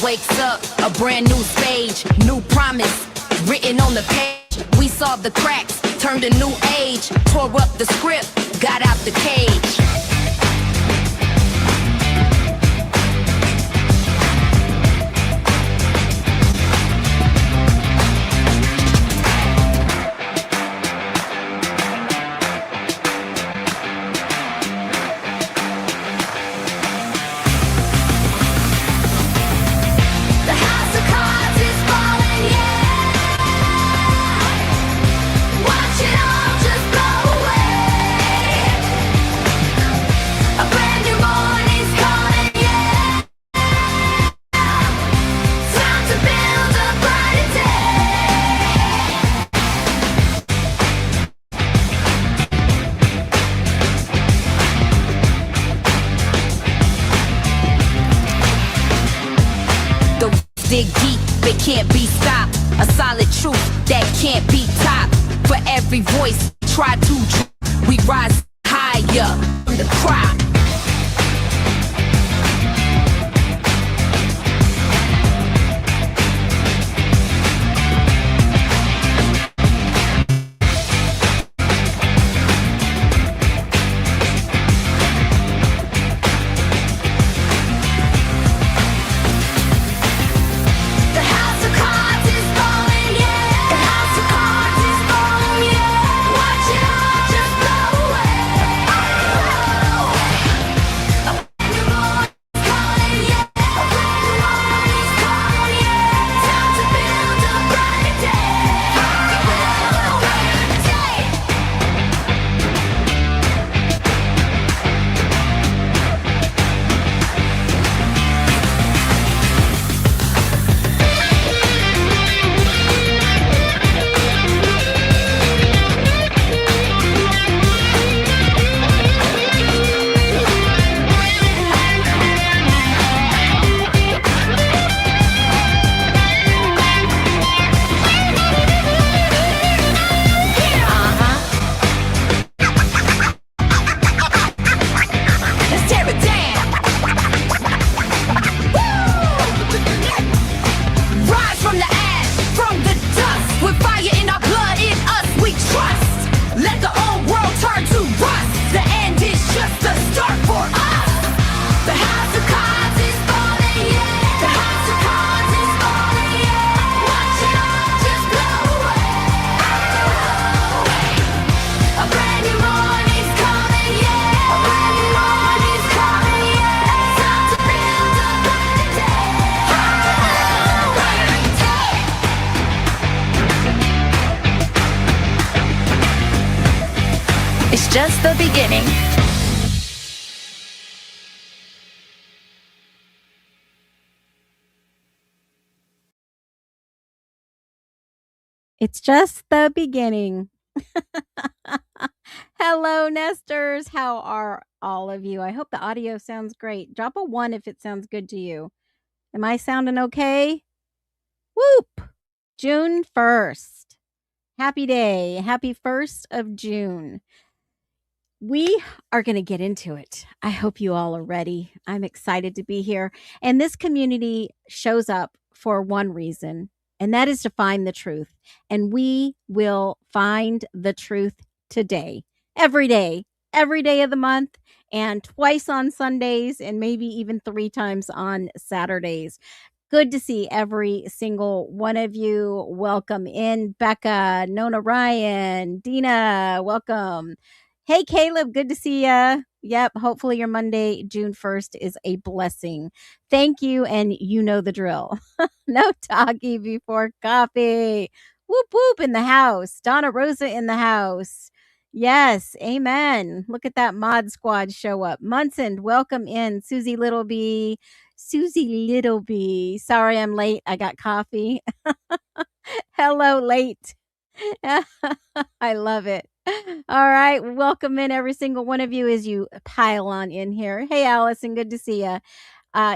wakes up, a brand new stage, new promise, written on the page. We saw the cracks, turned a new age, tore up the script, got out the cage. Dig deep, it can't be stopped. A solid truth that can't be topped. For every voice, try to we rise higher from the crowd. It's just the beginning. It's just the beginning. Hello, nesters. How are all of you? I hope the audio sounds great. Drop a 1 if it sounds good to you. Am I sounding okay? Whoop! June 1st. Happy day. Happy 1st of June. We are going to get into it. I hope you all are ready. I'm excited to be here. And this community shows up for one reason, and that is to find the truth. And we will find the truth today, every day of the month, and twice on Sundays, and maybe even 3 times on Saturdays. Good to see every single one of you. Welcome in, Becca, Nona Ryan, Dina, welcome. Hey, Caleb, good to see ya. Yep, hopefully your Monday, June 1st is a blessing. Thank you, and you know the drill. No talkie before coffee. Whoop, whoop in the house. Donna Rosa in the house. Yes, amen. Look at that mod squad show up. Munson, welcome in. Susie Littleby. Sorry I'm late. I got coffee. Hello, late. I love it. All right. Welcome in every single one of you as you pile on in here. Hey, Allison. Good to see you.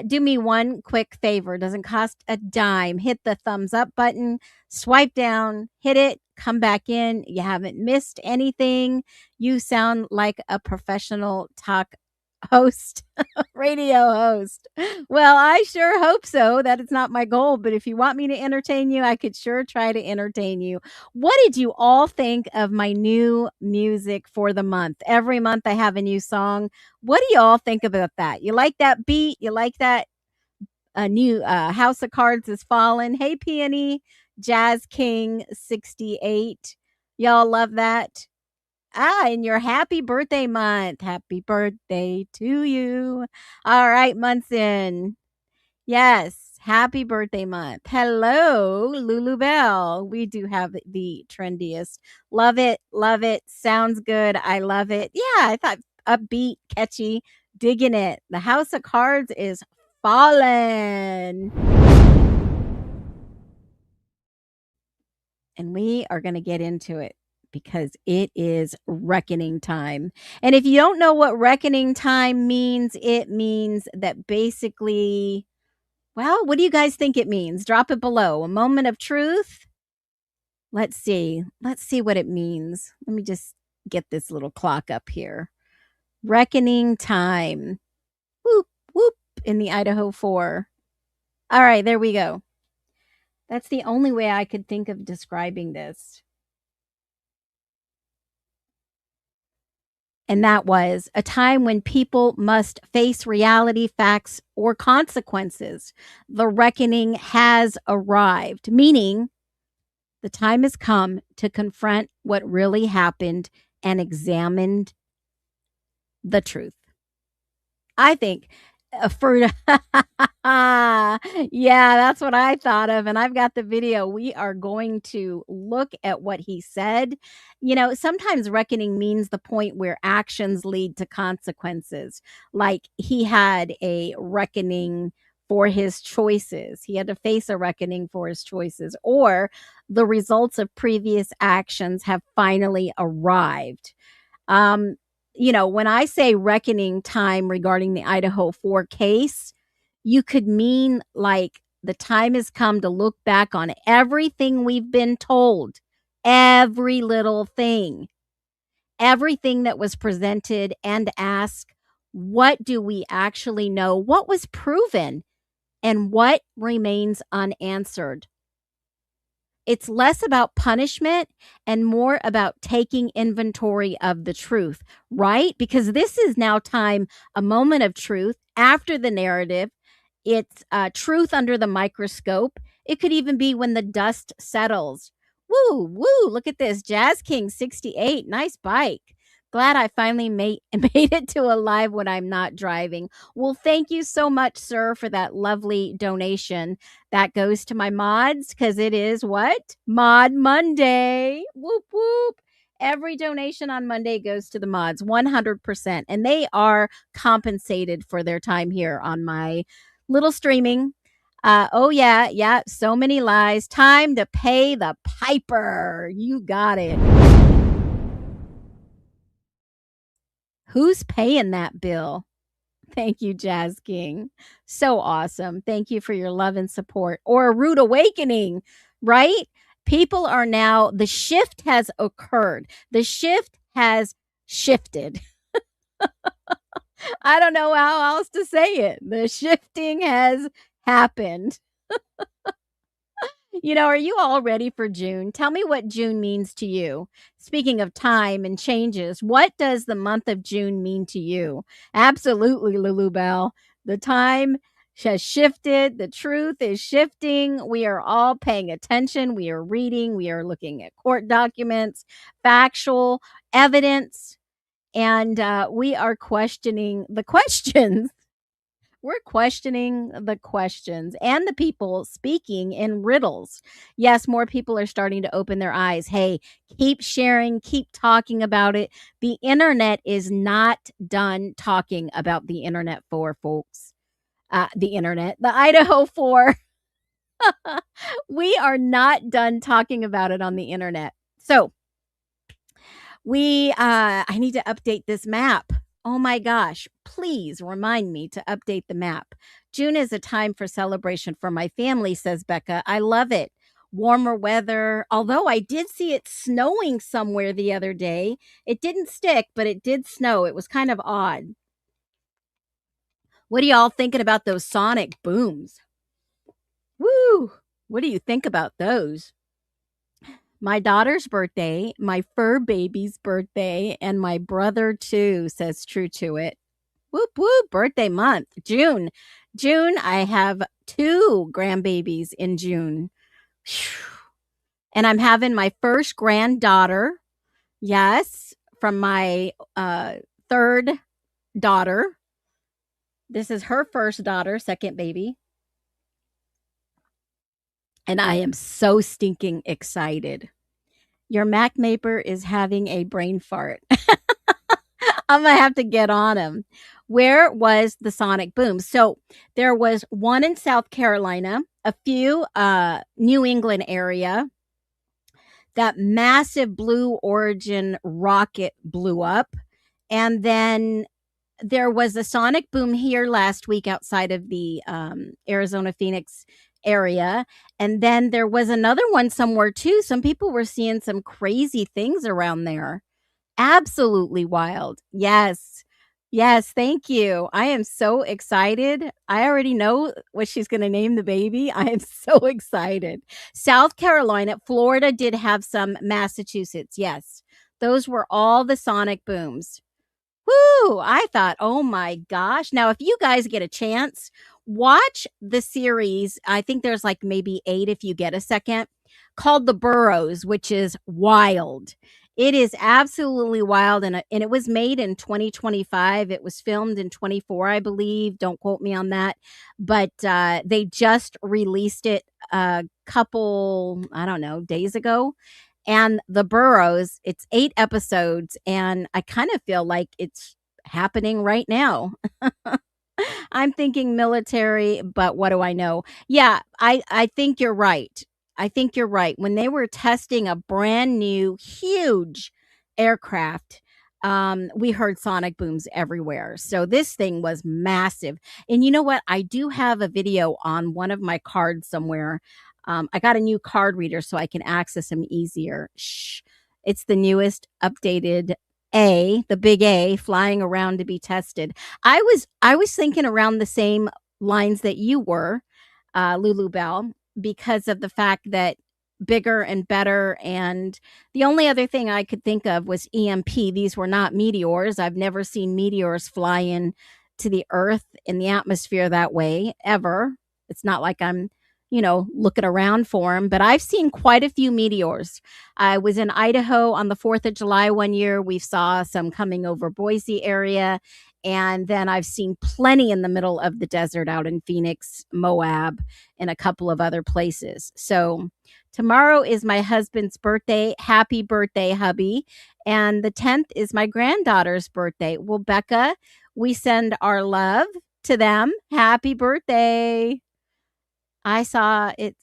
Do me one quick favor. Doesn't cost a dime. Hit the thumbs up button, swipe down, hit it, come back in. You haven't missed anything. You sound like a professional talk host, radio host. Well, I sure hope so. That is not my goal, but if you want me to entertain you, I could sure try to entertain you. What did you all think of my new music for the month? Every month I have a new song. What do you all think about that? You like that beat? You like that new House of Cards is Fallen? Hey, Peony, Jazz King 68. Y'all love that? In your happy birthday month. Happy birthday to you. All right, Munson. Yes, happy birthday month. Hello, Lulu Bell. We do have the trendiest. Love it. Love it. Sounds good. I love it. Yeah, I thought upbeat, catchy, digging it. The House of Cards is fallen. And we are going to get into it because it is reckoning time. And if you don't know what reckoning time means, it means that basically, well, what do you guys think it means? Drop it below. A moment of truth? Let's see. Let's see what it means. Let me just get this little clock up here. Reckoning time. Whoop, whoop in the Idaho4. All right, there we go. That's the only way I could think of describing this. And that was a time when people must face reality, facts, or consequences. The reckoning has arrived, meaning the time has come to confront what really happened and examine the truth. I think for yeah, that's what I thought of, and I've got the video. We are going to look at what he said. You know, sometimes reckoning means the point where actions lead to consequences. Like he had a reckoning for his choices. He had to face a reckoning for his choices, or the results of previous actions have finally arrived. Um, you know, when I say reckoning time regarding the Idaho 4 case, you could mean like the time has come to look back on everything we've been told, every little thing, everything that was presented, and ask, what do we actually know? What was proven and what remains unanswered? It's less about punishment and more about taking inventory of the truth, right? Because this is now time, a moment of truth after the narrative. It's truth under the microscope. It could even be when the dust settles. Woo, woo, look at this. Jazz King 68. Nice bike. Glad I finally made it to a live when I'm not driving. Well, thank you so much, sir, for that lovely donation. That goes to my mods because it is what? Mod Monday. Whoop, whoop. Every donation on Monday goes to the mods, 100%. And they are compensated for their time here on my little streaming. Oh, yeah, yeah. So many lies. Time to pay the piper. You got it. Who's paying that bill? Thank you, Jazz King. So awesome. Thank you for your love and support. Or a rude awakening, right? People are now, the shift has occurred. The shift has shifted. I don't know how else to say it. The shifting has happened. You know, are you all ready for June? Tell me what June means to you. Speaking of time and changes, what does the month of June mean to you? Absolutely, Lulu Bell. The time has shifted. The truth is shifting. We are all paying attention. We are reading. We are looking at court documents, factual evidence, and we are questioning the questions. We're questioning the questions and the people speaking in riddles. Yes, more people are starting to open their eyes. Hey, keep sharing, keep talking about it. The internet is not done talking about the internet for folks. The internet, the Idaho 4. We are not done talking about it on the internet. So I need to update this map. Oh my gosh, please remind me to update the map. June is a time for celebration for my family, says Becca. I love it. Warmer weather, although I did see it snowing somewhere the other day. It didn't stick, but it did snow. It was kind of odd. What are y'all thinking about those sonic booms? Woo! What do you think about those? My daughter's birthday, my fur baby's birthday, and my brother too says true to it. Whoop whoop, birthday month. June. June, I have 2 grandbabies in June. Phew. And I'm having my first granddaughter. Yes, from my third daughter. This is her first daughter, second baby. And I am so stinking excited. Your Mac neighbor is having a brain fart. I'm gonna have to get on him. Where was the sonic boom? So there was one in South Carolina, a few New England area. That massive Blue Origin rocket blew up, and then there was a sonic boom here last week outside of the Arizona Phoenix area. And then there was another one somewhere too. Some people were seeing some crazy things around there. Absolutely wild. Yes. Yes, thank you. I am so excited. I already know what she's going to name the baby. I am so excited. South Carolina, Florida did have some, Massachusetts. Yes. Those were all the sonic booms. Woo! I thought, oh my gosh. Now, if you guys get a chance, watch the series. I think there's like maybe 8 if you get a second, called The Burrows, which is wild. It is absolutely wild. And it was made in 2025. It was filmed in 24, I believe. Don't quote me on that. But they just released it a couple, I don't know, days ago. And The Burrows, it's 8 episodes, and I kind of feel like it's happening right now. I'm thinking military, but what do I know? Yeah, I think you're right. I think you're right. When they were testing a brand new, huge aircraft, we heard sonic booms everywhere. So this thing was massive. And you know what? I do have a video on one of my cards somewhere. I got a new card reader so I can access them easier. Shh. It's the newest updated the big A, flying around to be tested. I was thinking around the same lines that you were, Lulu Bell, because of the fact that bigger and better. And the only other thing I could think of was EMP. These were not meteors. I've never seen meteors fly in to the earth in the atmosphere that way ever. It's not like I'm, looking around for them, but I've seen quite a few meteors. I was in Idaho on the 4th of July one year. We saw some coming over Boise area. And then I've seen plenty in the middle of the desert out in Phoenix, Moab, and a couple of other places. So tomorrow is my husband's birthday. Happy birthday, hubby. And the 10th is my granddaughter's birthday. Well, Becca, we send our love to them. Happy birthday. I saw it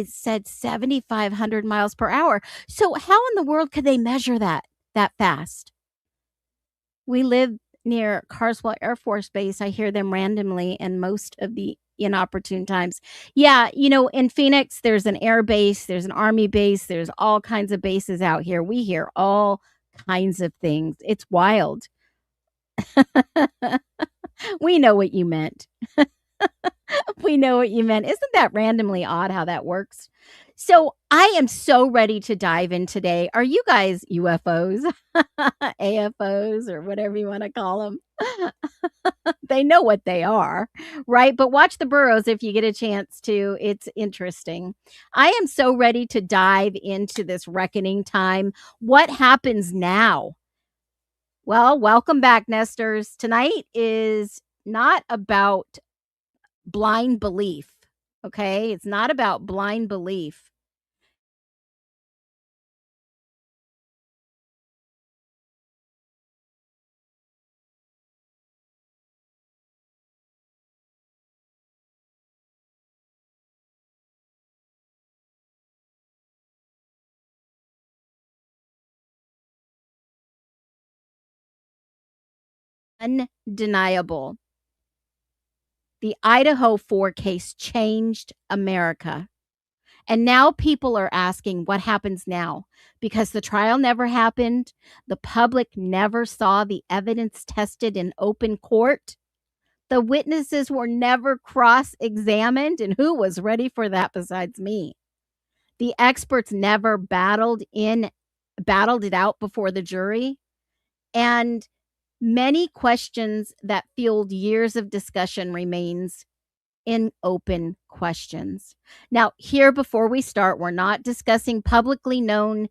said 7,500 miles per hour. So how in the world could they measure that fast? We live near Carswell Air Force Base. I hear them randomly and most of the inopportune times. Yeah, in Phoenix, there's an air base, there's an army base, there's all kinds of bases out here. We hear all kinds of things. It's wild. We know what you meant. We know what you meant. Isn't that randomly odd how that works? So I am so ready to dive in today. Are you guys UFOs, AFOs, or whatever you want to call them? They know what they are, right? But watch The Burrows if you get a chance to. It's interesting. I am so ready to dive into this reckoning time. What happens now? Well, welcome back, nesters. Tonight is not about blind belief. Okay. It's not about blind belief. Undeniable. The IDAHO4 case changed America. And now people are asking what happens now because the trial never happened. The public never saw the evidence tested in open court. The witnesses were never cross-examined, and who was ready for that besides me? The experts never battled it out before the jury, and many questions that fueled years of discussion remains in open questions. Now, here before we start, we're not discussing publicly known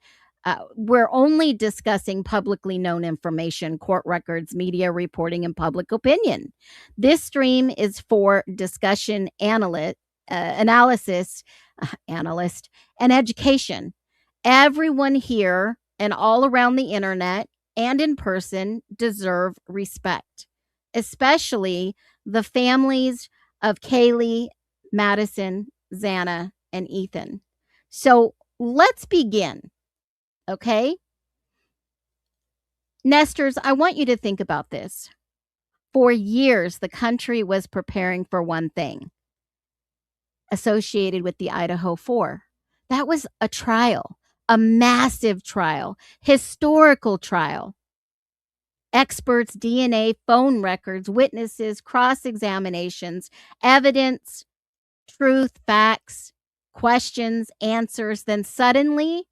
we're only discussing publicly known information, court records, media reporting, and public opinion. This stream is for discussion, analysis, analyst, and education. Everyone here and all around the internet and in person deserve respect, especially the families of Kaylee, Madison, Xana, and Ethan. So let's begin. Okay? Nesters, I want you to think about this. For years, the country was preparing for one thing associated with the IDAHO4. That was a trial, a massive trial, historical trial. Experts, DNA, phone records, witnesses, cross-examinations, evidence, truth, facts, questions, answers. Then suddenly,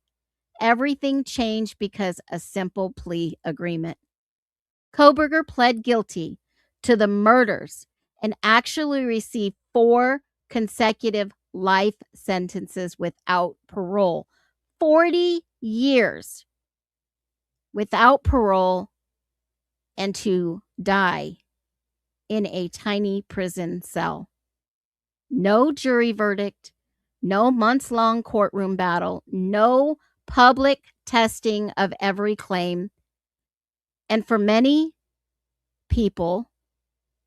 everything changed because a simple plea agreement. Koberger pled guilty to the murders and actually received 4 consecutive life sentences without parole. 40 years without parole, and to die in a tiny prison cell. No jury verdict, no months-long courtroom battle, no public testing of every claim. And for many people,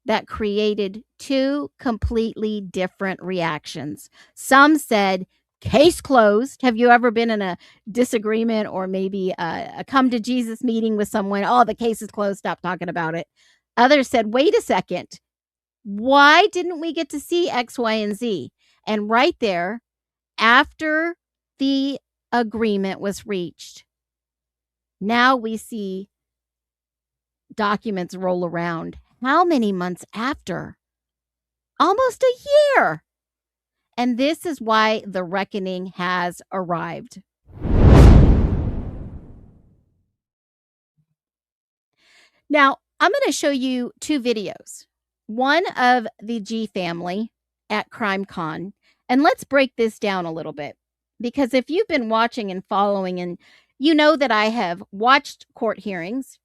that created 2 completely different reactions. Some said, case closed. Have you ever been in a disagreement or maybe a come to Jesus meeting with someone? Oh, the case is closed. Stop talking about it. Others said, wait a second. Why didn't we get to see X, Y, and Z? And right there, after the agreement was reached, now we see documents roll around. How many months after? Almost a year. And this is why the reckoning has arrived. Now, I'm going to show you 2 videos. One of the G family at CrimeCon. And let's break this down a little bit. Because if you've been watching and following, and you know that I have watched court hearings,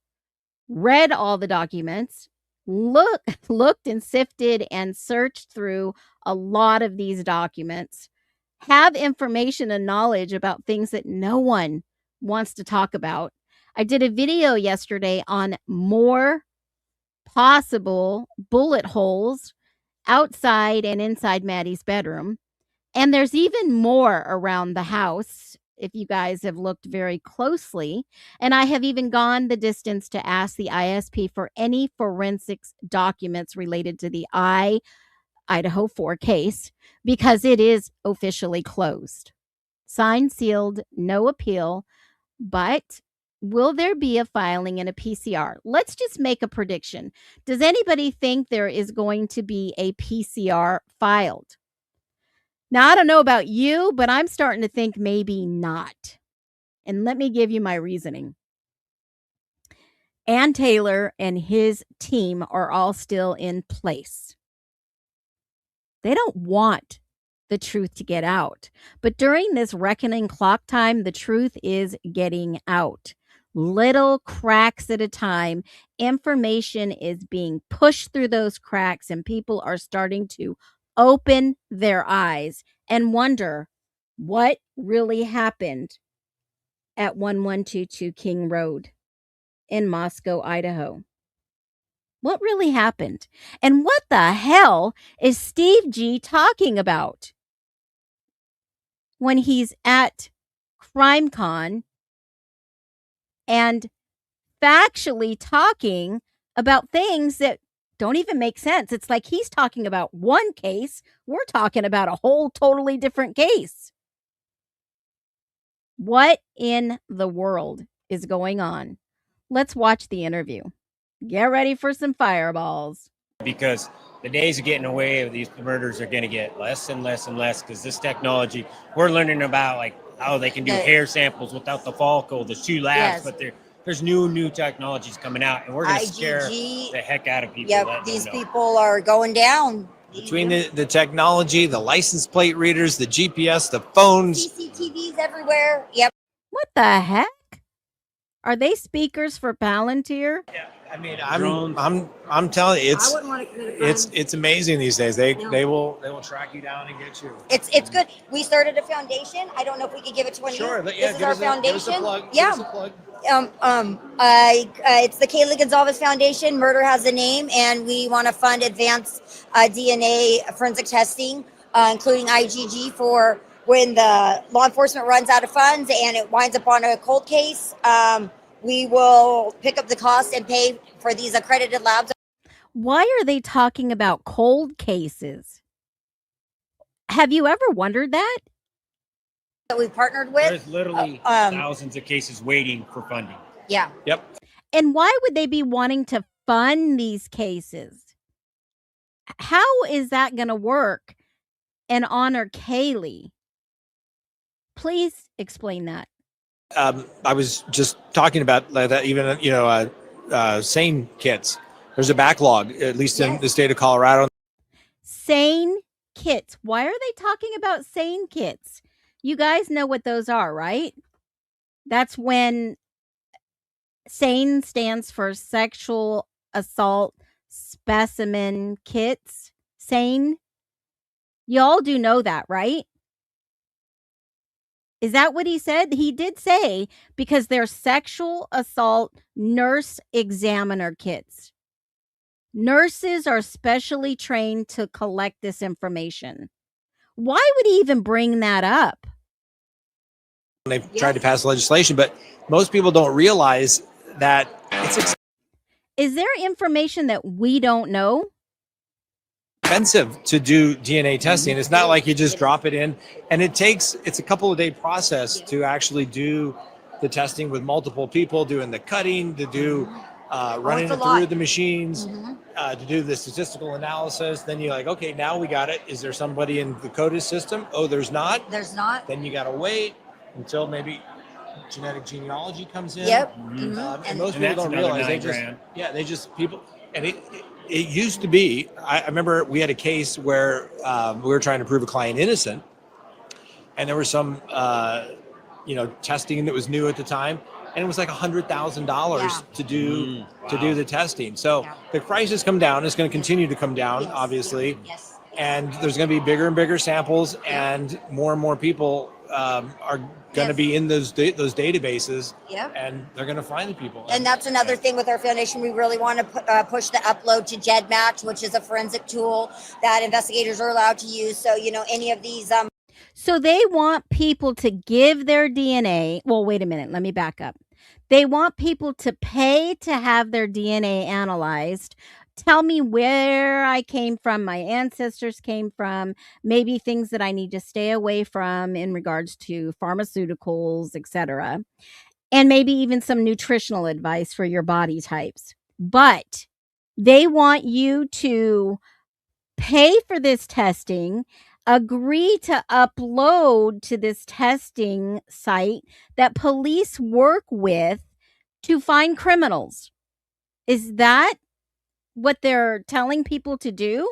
read all the documents, looked and sifted and searched through a lot of these documents, have information and knowledge about things that no one wants to talk about. I did a video yesterday on more possible bullet holes outside and inside Maddie's bedroom. And there's even more around the house, if you guys have looked very closely. And I have even gone the distance to ask the ISP for any forensics documents related to the IDAHO4 case, because it is officially closed. Signed, sealed, no appeal. But will there be a filing in a PCR? Let's just make a prediction. Does anybody think there is going to be a PCR filed? Now, I don't know about you, but I'm starting to think maybe not. And let me give you my reasoning. Ann Taylor and his team are all still in place. They don't want the truth to get out. But during this reckoning clock time, the truth is getting out. Little cracks at a time, information is being pushed through those cracks, and people are starting to open their eyes and wonder what really happened at 1122 King Road in Moscow, Idaho. What really happened? And what the hell is Steve G talking about when he's at CrimeCon and factually talking about things that don't even make sense? It's like he's talking about one case. We're talking about a whole totally different case. What in the world is going on? Let's watch the interview. Get ready for some fireballs. Because the days of getting away with these murders are going to get less and less and less because this technology, we're learning about like how they can do hair samples without the follicle. There's 2 labs, but there's new technologies coming out, and we're going to scare the heck out of people. Yep, these people are going down. Between the technology, the license plate readers, the GPS, the phones, CCTVs everywhere. Yep. What the heck? Are they speakers for Palantir? Yeah, I mean, I'm telling you, it's amazing these days. They will track you down and get you. It's good. We started a foundation. I don't know if we could give it to one of you. Sure, This is our foundation. Give us a plug. Yeah. Give us a plug. It's the Kayla Gonzalez Foundation. Murder has a name, and we want to fund advanced DNA forensic testing, including IgG, for when the law enforcement runs out of funds and it winds up on a cold case. We will pick up the cost and pay for these accredited labs. Why are they talking about cold cases? Have you ever wondered that? That we've partnered with. There's literally thousands of cases waiting for funding. Yeah. Yep. And why would they be wanting to fund these cases? How is that going to work and honor Kaylee? Please explain that. I was just talking about that, even, SANE kits. There's a backlog, at least in the state of Colorado. SANE kits. Why are they talking about SANE kits? You guys know what those are, right? That's when SANE stands for Sexual Assault Specimen Kits. SANE. Y'all do know that, right? Is that what he said? He did say because they're sexual assault nurse examiner kits. Nurses are specially trained to collect this information. Why would he even bring that up? They've tried to pass legislation, but most people don't realize that it's Is there information that we don't know? expensive to do DNA testing. It's not like you just drop it in, and it's a couple of day process to actually do the testing with multiple people doing the cutting, to do running it through the machines, to do the statistical analysis. Then you're like, okay, now we got it. Is there somebody in the CODIS system? Oh, there's not. There's not. Then you got to wait until maybe genetic genealogy comes in. Yep. And most people don't realize they just people, and it used to be, I remember we had a case where we were trying to prove a client innocent, and there was some, testing that was new at the time, and it was like $100,000 to do the testing. So the price has come down. It's going to continue to come down, obviously, and there's going to be bigger and bigger samples, and more people are going to be in those databases, and they're going to find the people. And that's another thing with our foundation. We really want to push the upload to GEDmatch, which is a forensic tool that investigators are allowed to use. So, any of these. So they want people to give their DNA. Well, wait a minute. Let me back up. They want people to pay to have their DNA analyzed. Tell me where I came from, my ancestors came from, maybe things that I need to stay away from in regards to pharmaceuticals, etc. And maybe even some nutritional advice for your body types. But they want you to pay for this testing, agree to upload to this testing site that police work with to find criminals. Is that what they're telling people to do?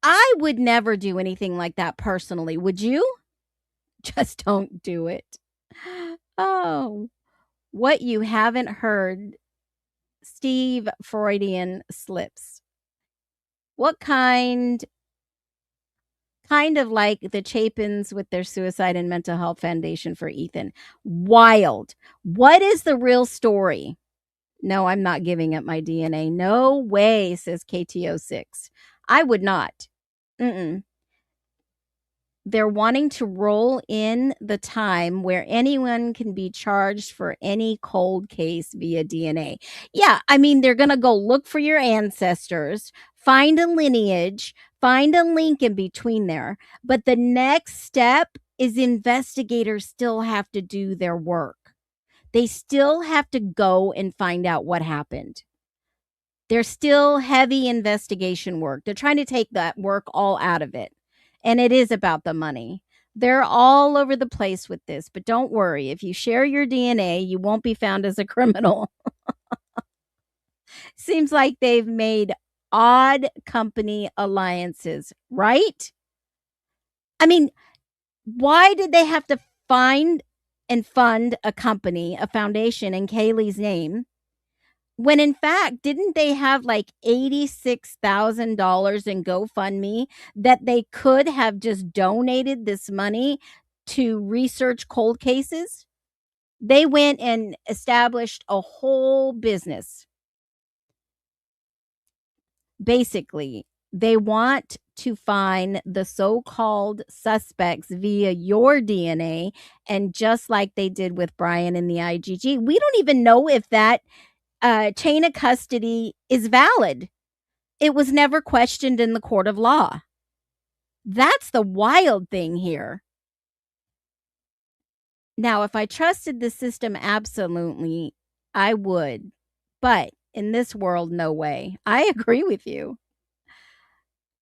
I would never do anything like that personally. Would you? Just don't do it. Oh, what you haven't heard. Steve Freudian slips. What kind of like the Chapins with their Suicide and Mental Health Foundation for Ethan. Wild. What is the real story? No, I'm not giving up my DNA. No way, says KTO6. I would not. They're wanting to roll in the time where anyone can be charged for any cold case via DNA. Yeah, I mean, they're going to go look for your ancestors, find a lineage, find a link in between there. But the next step is investigators still have to do their work. They still have to go and find out what happened. There's still heavy investigation work. They're trying to take that work all out of it. And it is about the money. They're all over the place with this, but don't worry. If you share your DNA, you won't be found as a criminal. Seems like they've made odd company alliances, right? I mean, why did they have to find and fund a company, a foundation in Kaylee's name, when in fact, didn't they have like $86,000 in GoFundMe that they could have just donated this money to research cold cases? They went and established a whole business. Basically, they want to find the so-called suspects via your DNA, and just like they did with Brian and the IGG, we don't even know if that chain of custody is valid. It was never questioned in the court of law. That's the wild thing here. Now, if I trusted the system, absolutely, I would. But in this world, no way. I agree with you.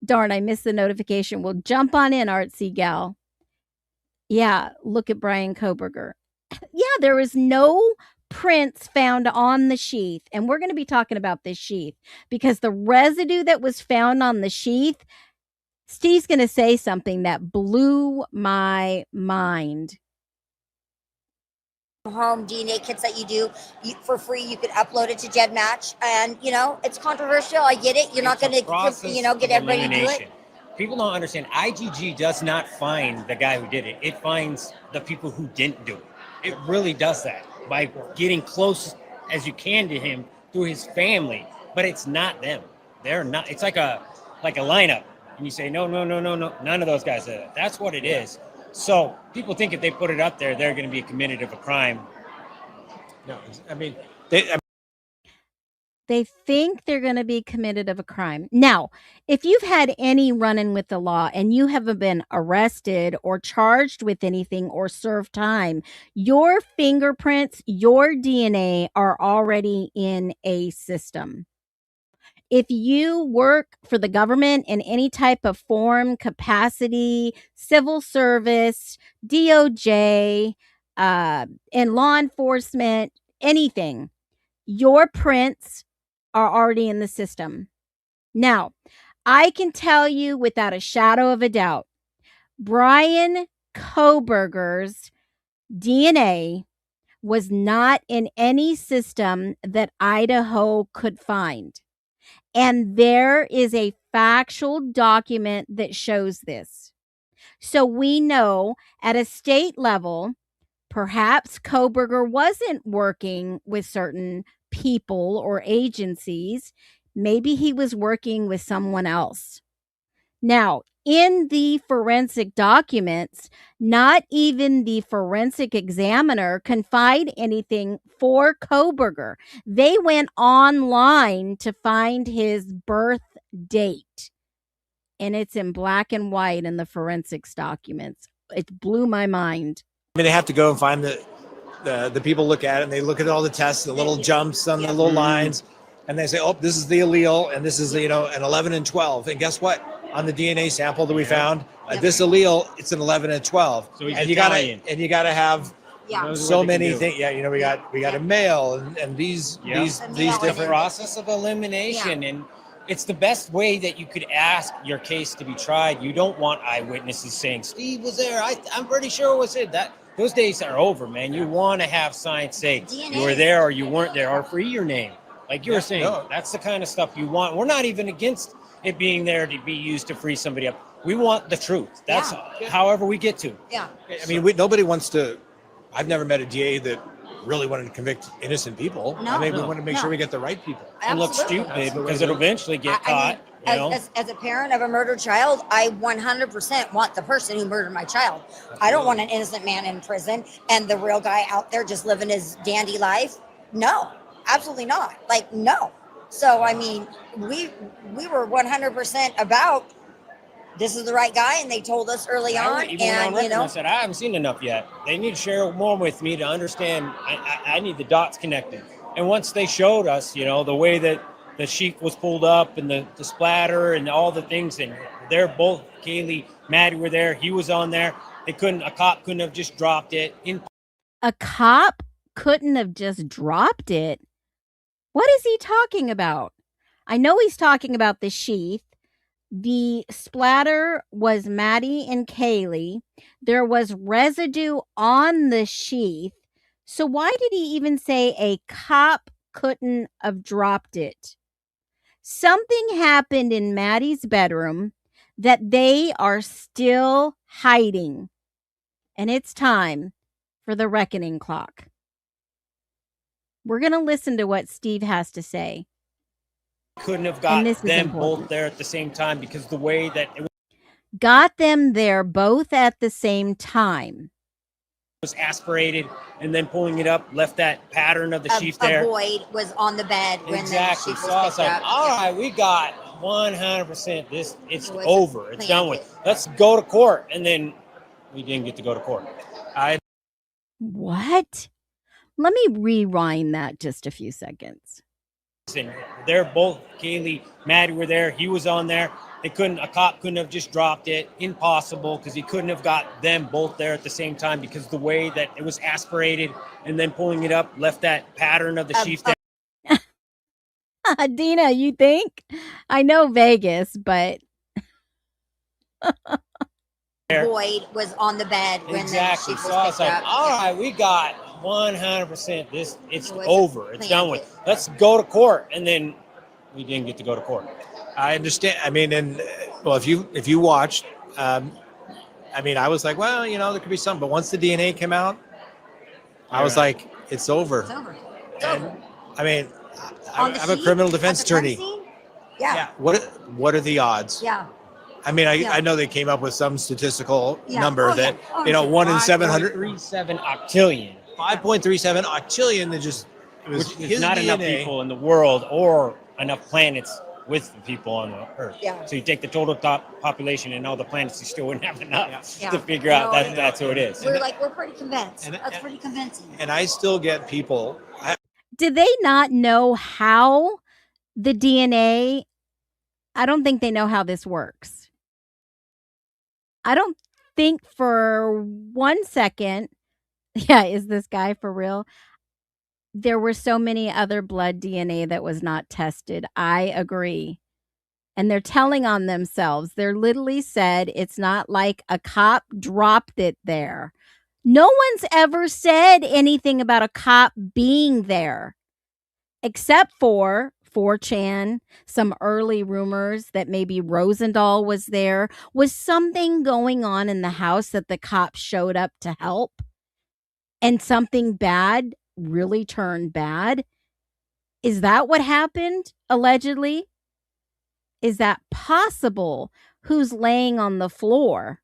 Darn, I missed the notification. Well, jump on in, Artsy Gal. Yeah, look at Brian Koberger. Yeah, there is no prints found on the sheath. And we're going to be talking about this sheath because the residue that was found on the sheath, Steve's going to say something that blew my mind. Home DNA kits that you do for free. You could upload it to GEDmatch, and it's controversial. I get it. You're not going to get everybody to do it. People don't understand. IGG does not find the guy who did it. It finds the people who didn't do it. It really does that by getting close as you can to him through his family. But it's not them. They're not. It's like a lineup, and you say no. None of those guys did it. That's what it is. So people think if they put it up there, they're going to be committed of a crime. No, I mean, they think they're going to be committed of a crime. Now, if you've had any run-in with the law and you haven't been arrested or charged with anything or served time, your fingerprints, your DNA are already in a system. If you work for the government in any type of form, capacity, civil service, DOJ, in law enforcement, anything, your prints are already in the system. Now, I can tell you without a shadow of a doubt, Brian Koberger's DNA was not in any system that Idaho could find. And there is a factual document that shows this. So we know at a state level, perhaps Koberger wasn't working with certain people or agencies. Maybe he was working with someone else. Now, in the forensic documents, not even the forensic examiner can find anything for Koberger. They went online to find his birth date, and it's in black and white in the forensics documents. It blew my mind. I mean, they have to go and find the people look at it, and they look at all the tests, the little jumps on the little lines, and they say, oh, this is the allele, and this is an 11 and 12. And guess what? On the DNA sample that we found, this allele, it's an 11 and 12. So you gotta have so many things. Yeah, we got a male and these different process of elimination, and it's the best way that you could ask your case to be tried. You don't want eyewitnesses saying Steve was there. I'm pretty sure it was it. Those days are over, man. You want to have science say DNA. You were there or you weren't there, or free your name. Like you were saying, that's the kind of stuff you want. We're not even against it being there to be used to free somebody up. We want the truth. That's however we get to. Yeah. I mean, nobody wants to. I've never met a DA that really wanted to convict innocent people. No, we want to make sure we get the right people. And look stupid because it'll eventually get caught. As a parent of a murdered child, I 100% want the person who murdered my child. Absolutely. I don't want an innocent man in prison and the real guy out there just living his dandy life. No, absolutely not. Like, no. So, I mean, we were 100% about this is the right guy, and they told us early on. And, I said, I haven't seen enough yet. They need to share more with me to understand. I need the dots connected. And once they showed us, the way that the sheet was pulled up and the splatter and all the things. And they're both, Kaylee, Maddie were there. He was on there. A cop couldn't have just dropped it. A cop couldn't have just dropped it? What is he talking about? I know he's talking about the sheath. The splatter was Maddie and Kaylee. There was residue on the sheath. So why did he even say a cop couldn't have dropped it? Something happened in Maddie's bedroom that they are still hiding. And it's time for the reckoning clock. We're going to listen to what Steve has to say. Couldn't have got them both there at the same time because the way that it got them there both at the same time. Was aspirated and then pulling it up left that pattern of the sheath there. A void was on the bed when exactly. The sheath So I was was like, up. all right, we got 100% this. It's over. It's done with. Let's go to court. And then we didn't get to go to court. What? Let me rewind that just a few seconds. They're both, Kaylee, Maddie were there. He was on there. A cop couldn't have just dropped it. Impossible, because he couldn't have got them both there at the same time because the way that it was aspirated and then pulling it up left that pattern of the sheath there. Dina, you think? I know Vegas, but void was on the bed when exactly. The sheath So I was like, up. all right, we got 100% this. It's over. It's done with. Let's go to court. And then we didn't get to go to court. I understand. I mean, and well, if you watched, I mean, I was like, well, there could be something. But once the DNA came out, I was like, it's over. It's over. It's over. I mean, I'm a criminal defense attorney. Yeah. What are the odds? Yeah. I mean, I know they came up with some statistical number that 1 in 737 octillion. 5.37 octillion. That just which is not DNA. Enough people in the world or enough planets with the people on the Earth. Yeah. So you take the total population and all the planets, you still wouldn't have enough to figure out that's who it is. We're pretty convinced. That's pretty convincing. And I still get people. Did they not know how the DNA? I don't think they know how this works. I don't think for 1 second. Yeah, is this guy for real? There were so many other blood DNA that was not tested. I agree. And they're telling on themselves. They're literally said it's not like a cop dropped it there. No one's ever said anything about a cop being there, except for 4chan, some early rumors that maybe Rosendahl was there. Was something going on in the house that the cops showed up to help? And something bad really turned bad? Is that what happened, allegedly? Is that possible? Who's laying on the floor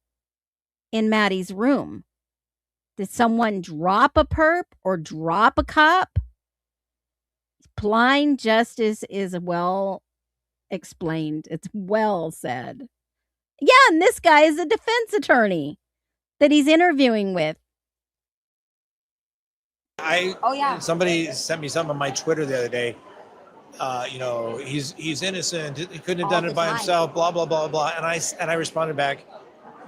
in Maddie's room? Did someone drop a perp or drop a cop? Blind justice is well explained. It's well said. Yeah, and this guy is a defense attorney that he's interviewing with. Somebody sent me something on my Twitter the other day. He's innocent. He couldn't have done it by himself. Blah blah blah blah. And I responded back,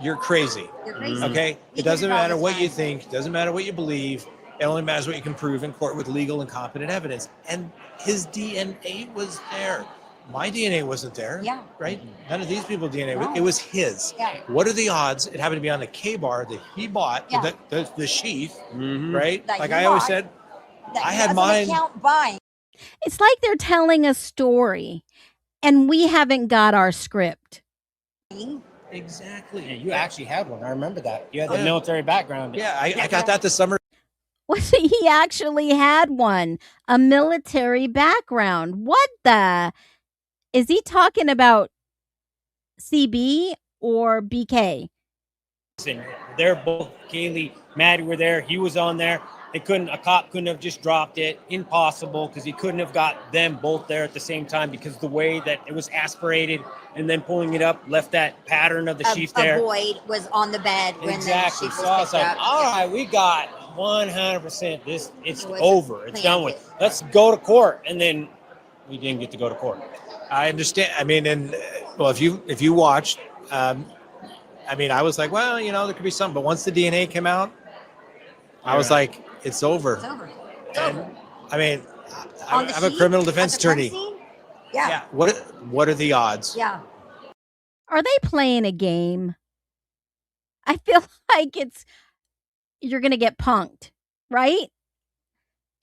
"You're crazy. You're crazy. Okay. It doesn't matter what you think. Doesn't matter what you believe. It only matters what you can prove in court with legal and competent evidence." And his DNA was there. My DNA wasn't there. Yeah. Right? None of these people's DNA. No. It was his. Yeah. What are the odds? It happened to be on the K-bar that he bought, the sheath, right? That like you I always bought, said, that I he had has mine. An account buying. It's like they're telling a story and we haven't got our script. Exactly. Yeah, you actually had one. I remember that. You had the military background. Yeah, I got that this summer. He actually had one, a military background. What the? Is he talking about CB or BK? They're both, Kaylee, Maddie were there. He was on there. A cop couldn't have just dropped it. Impossible, because he couldn't have got them both there at the same time because the way that it was aspirated and then pulling it up left that pattern of the sheath there. A void was on the bed when exactly. The sheath So I was like, up. all right, we got 100% this. It's over. It's done with. Let's go to court. And then we didn't get to go to court. I understand. I mean, and well, if you watched, I mean, I was like, well, you know, there could be something. But once the DNA came out, I was like, it's over. It's over. It's And, over. I mean, On the I'm a sheet, criminal at defense the crime attorney. scene? Yeah. Yeah. What are the odds? Yeah. Are they playing a game? I feel like you're going to get punked, right?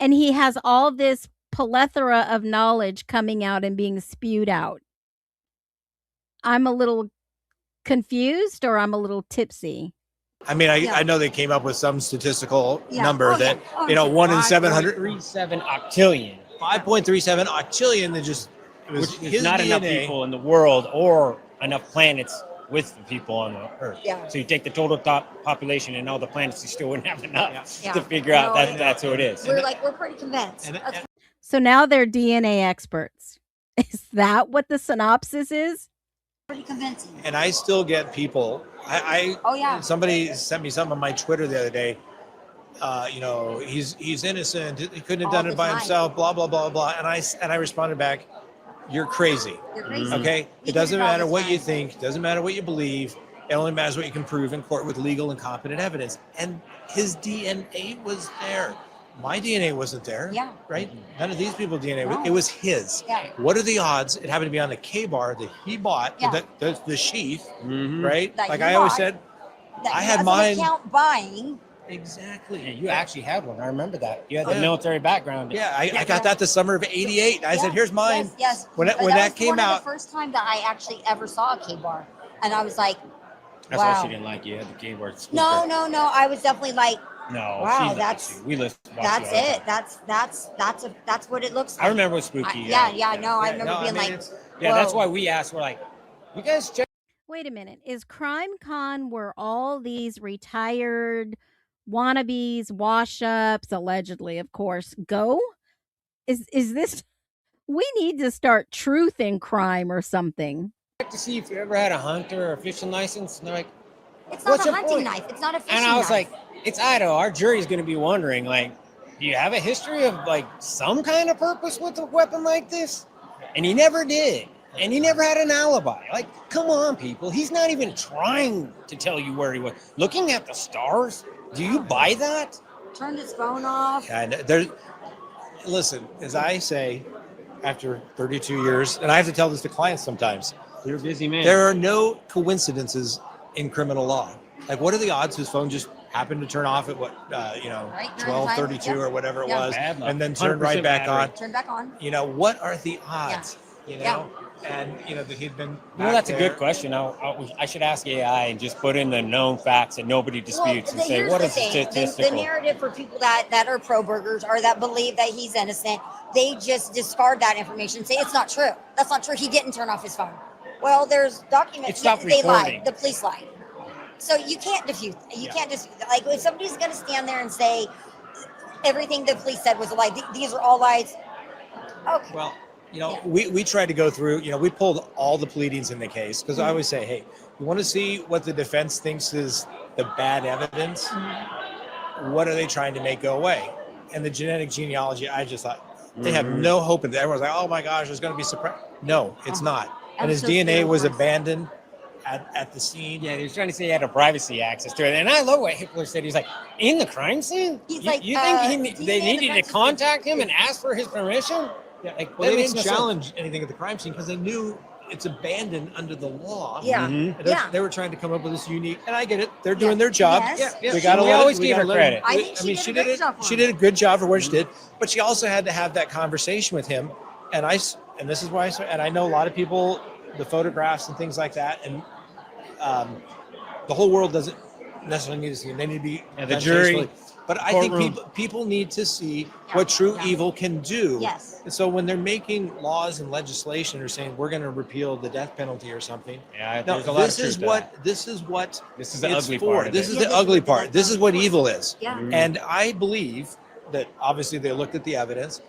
And he has all this plethora of knowledge coming out and being spewed out. I'm a little confused or I'm a little tipsy. I mean, Yeah. I know they came up with some statistical Yeah. number Oh, that, yeah. Oh, you know, yeah. 1 in 700, 37 octillion, 5.37 octillion that just, it was which his is not DNA. enough people in the world or enough planets with the people on the Earth. Yeah. So you take the total top population and all the planets, you still wouldn't have enough Yeah. to figure out No, that that's who it is. We're pretty convinced. And- That's So now they're DNA experts. Is that what the synopsis is? pretty convincing. And I still get people. Oh, yeah. Somebody sent me something on my Twitter the other day. You know, he's innocent. He couldn't have All done the it by time. himself. Blah blah blah blah. And I responded back, "You're crazy. You're crazy. Okay. You It did doesn't all matter the what you time. think. Doesn't matter what you believe. It only matters what you can prove in court with legal and competent evidence." And his DNA was there. My DNA wasn't there. Yeah. Right. None of these people's DNA. No. It was his. Yeah. What are the odds? It happened to be on the K-bar that he bought. Yeah. The sheath. Mhm. Right. That Like you I always bought. said. That I he had has an mine- account buying. Exactly. Yeah, you actually had one. I remember that. You had the Yeah. military background. Yeah, I got that the summer of '88. I said, "Here's mine." Yes. When that was came one out, of the first time that I actually ever saw a K-bar, and I was like, That's why wow. she didn't like you. You had the keyboard. speaker. No. I was definitely like, No. Wow, she liked that's- you. We listened. that's it. That's what it looks like. I remember it was spooky. Yeah. No, I remember no, I being mean, like, it's- Yeah, that's whoa. why we asked. We're like, you guys check. Wait a minute. Is Crime Con where all these retired wannabes, wash-ups, allegedly, of course, go? Is this we need to start truth in crime or something. To see if you ever had a hunter or a fishing license. And they're like, It's not What's a your hunting point? knife. It's not a fishing and I was knife. like, it's Idaho. Our jury's going to be wondering, like, do you have a history of like some kind of purpose with a weapon like this? And he never did. And he never had an alibi. Like, come on, people. He's not even trying to tell you where he was. Looking at the stars, do you buy that? Turned his phone off. and listen, as I say, after 32 years, and I have to tell this to clients sometimes, You're a busy man. there are no coincidences in criminal law. Like, what are the odds his phone just happened to turn off at Right during the time, 12:32 yeah. or whatever it Yeah. was, Bad luck. and then turned right 100% back on? battery. Turn back on. You know, what are the odds? You Yeah. know, and you know that he'd been. You know, back that's a there. good question. I should ask AI and just put in the known facts that nobody disputes and say, here's what the is thing. The statistical? narrative for people that are pro burgers or that believe that he's innocent, they just discard that information and say it's not true. That's not true. He didn't turn off his phone. Well, there's documents. It stopped They lied. recording. The police lied. So you can't defute. You can't just like if somebody's going to stand there and say everything the police said was a lie. These are all lies. Okay. Well, you know, Yeah. we tried to go through, you know, we pulled all the pleadings in the case because I always say, hey, you want to see what the defense thinks is the bad evidence? What are they trying to make go away? And the genetic genealogy, I just thought they have no hope in that. Everyone's like, oh my gosh, there's going to be surprise. No, it's not. And I'm his so DNA scared was for myself. abandoned at the scene. Yeah, he was trying to say he had a privacy access to it. And I love what Hitler said. He's like, in the crime scene? He's you, like, you think DNA they in the needed crime to scene contact him and ask for his permission? Yeah. Like, Well, that they makes didn't no sense. challenge anything at the crime scene because they knew it's abandoned under the law. Yeah. Mhm. And Yeah. They were trying to come up with this unique, and I get it. They're doing their job. Yes. We gotta We let always we give gotta her let credit. I think she did a great job for She him. did a good job for what she did, but she also had to have that conversation with him. And this is why. And I know a lot of people, the photographs and things like that, and the whole world doesn't necessarily need to see them. They need to be Yeah, the done jury, tastefully. But I think courtroom. people need to see what true Yeah. evil can do. Yes. And so when they're making laws and legislation or saying we're going to repeal the death penalty or something, Yeah, no, there's a lot this of is truth to what that. this is what This is the it's ugly for. part of This it. is Yeah, the this is ugly the part. This is what ugly evil is. Yeah. And I believe that obviously they looked at the evidence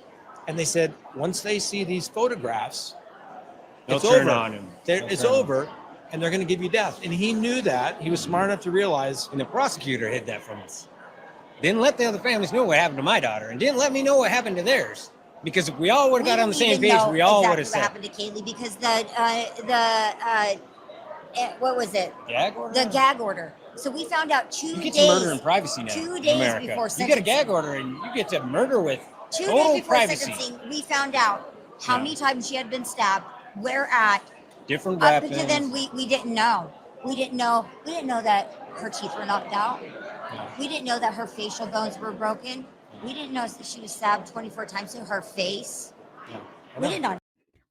and they said once they see these photographs, They'll it's turn over. on him. It's They'll turn over, and they're going to give you death. And he knew that. He was smart enough to realize. And the prosecutor hid that from us. Didn't let the other families know what happened to my daughter and didn't let me know what happened to theirs. Because if we all would have got on the same page, we all would have said. What happened to Kaylee? Because what was it? Gag order? The gag order. So we found out 2 days. You get to murder in privacy now. 2 in days America. before You sentencing. get a gag order and you get to murder with 2 total days before privacy. sentencing, we found out how many times she had been stabbed, where at. Different Up weapons. until then, we didn't know. We didn't know that her teeth were knocked out. Yeah. We didn't know that her facial bones were broken. We didn't know that she was stabbed 24 times to her face. Yeah. We did not.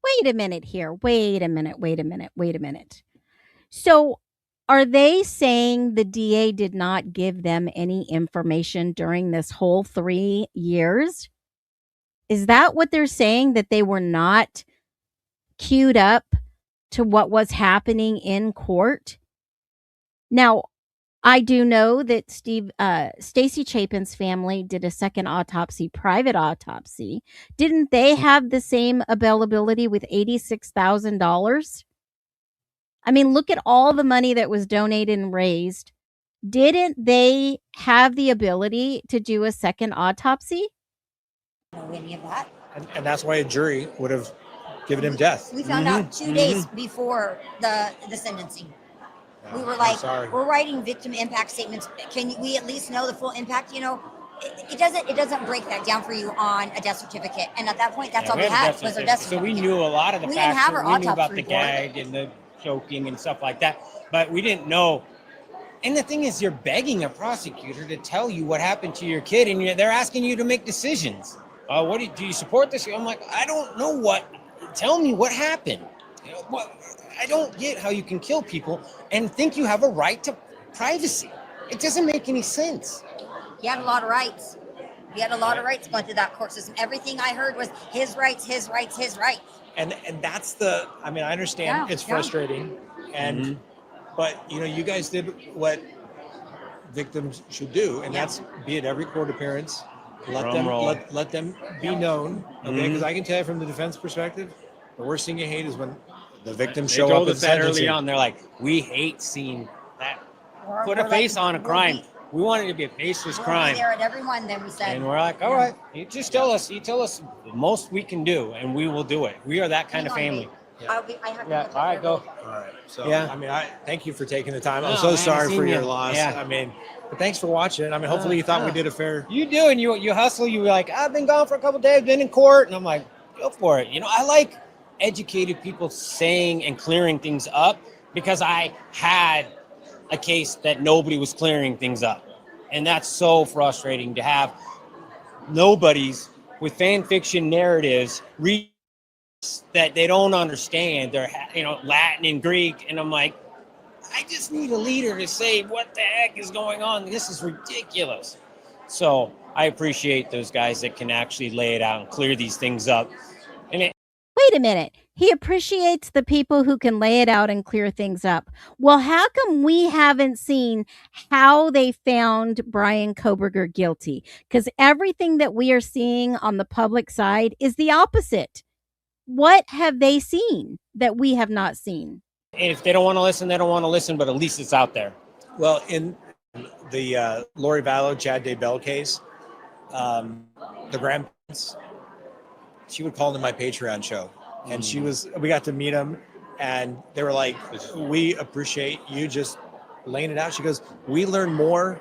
Wait a minute here. Wait a minute. So are they saying the DA did not give them any information during this whole 3 years? Is that what they're saying, that they were not queued up to what was happening in court? Now, I do know that Stacy Chapin's family did a second autopsy, private autopsy. Didn't they have the same availability with $86,000? I mean, look at all the money that was donated and raised. Didn't they have the ability to do a second autopsy? Know any of that. And that's why a jury would have given him death. We found out 2 days before the sentencing. We were like, we're writing victim impact statements. Can we at least know the full impact? You know, it doesn't break that down for you on a death certificate. And at that point, that's all we had was our death certificate. So we knew a lot of the We didn't facts. have our We knew autopsy about the report. gag and the choking and stuff like that, but we didn't know. And the thing is, you're begging a prosecutor to tell you what happened to your kid, and they're asking you to make decisions. What do you support this? I'm like, I don't know what. Tell me what happened. You know, I don't get how you can kill people and think you have a right to privacy. It doesn't make any sense. He had a lot of rights. He had a lot of rights going through that court system. Everything I heard was his rights, his rights, his rights. And that's the, I mean, I understand it's frustrating. And, but you know, you guys did what victims should do. And that's be at every court appearance. Let them be known. Okay. Because I can tell you from the defense perspective, the worst thing you hate is when the victims show up. They told us that early on. They're like, we hate seeing that. Put a face on a crime. We want it to be a faceless crime. We're there at everyone, then we said. And we're like, all right, you just tell us. You tell us the most we can do, and we will do it. We are that kind of family. I have to All right, go. All right. So, Yeah. I mean, I thank you for taking the time. I'm No, so man, sorry I've for seen your you. loss. Yeah. I mean, but thanks for watching. I mean, hopefully you thought we did a fair. You do, and you hustle. You were like, I've been gone for a couple of days, been in court, and I'm like, go for it. You know, I like educated people saying and clearing things up, because I had a case that nobody was clearing things up, and that's so frustrating to have nobodies with fan fiction narratives read that they don't understand. They're, you know, Latin and Greek, and I'm like, I just need a leader to say what the heck is going on. This is ridiculous. So I appreciate those guys that can actually lay it out and clear these things up. And Wait a minute. He appreciates the people who can lay it out and clear things up. Well, how come we haven't seen how they found Brian Koberger guilty? Because everything that we are seeing on the public side is the opposite. What have they seen that we have not seen? And if they don't want to listen, they don't want to listen, but at least it's out there. Well, in the Lori Vallow, Chad Daybell case, the grandparents, she would call into my Patreon show, and we got to meet them, and they were like, we appreciate you just laying it out. She goes, we learned more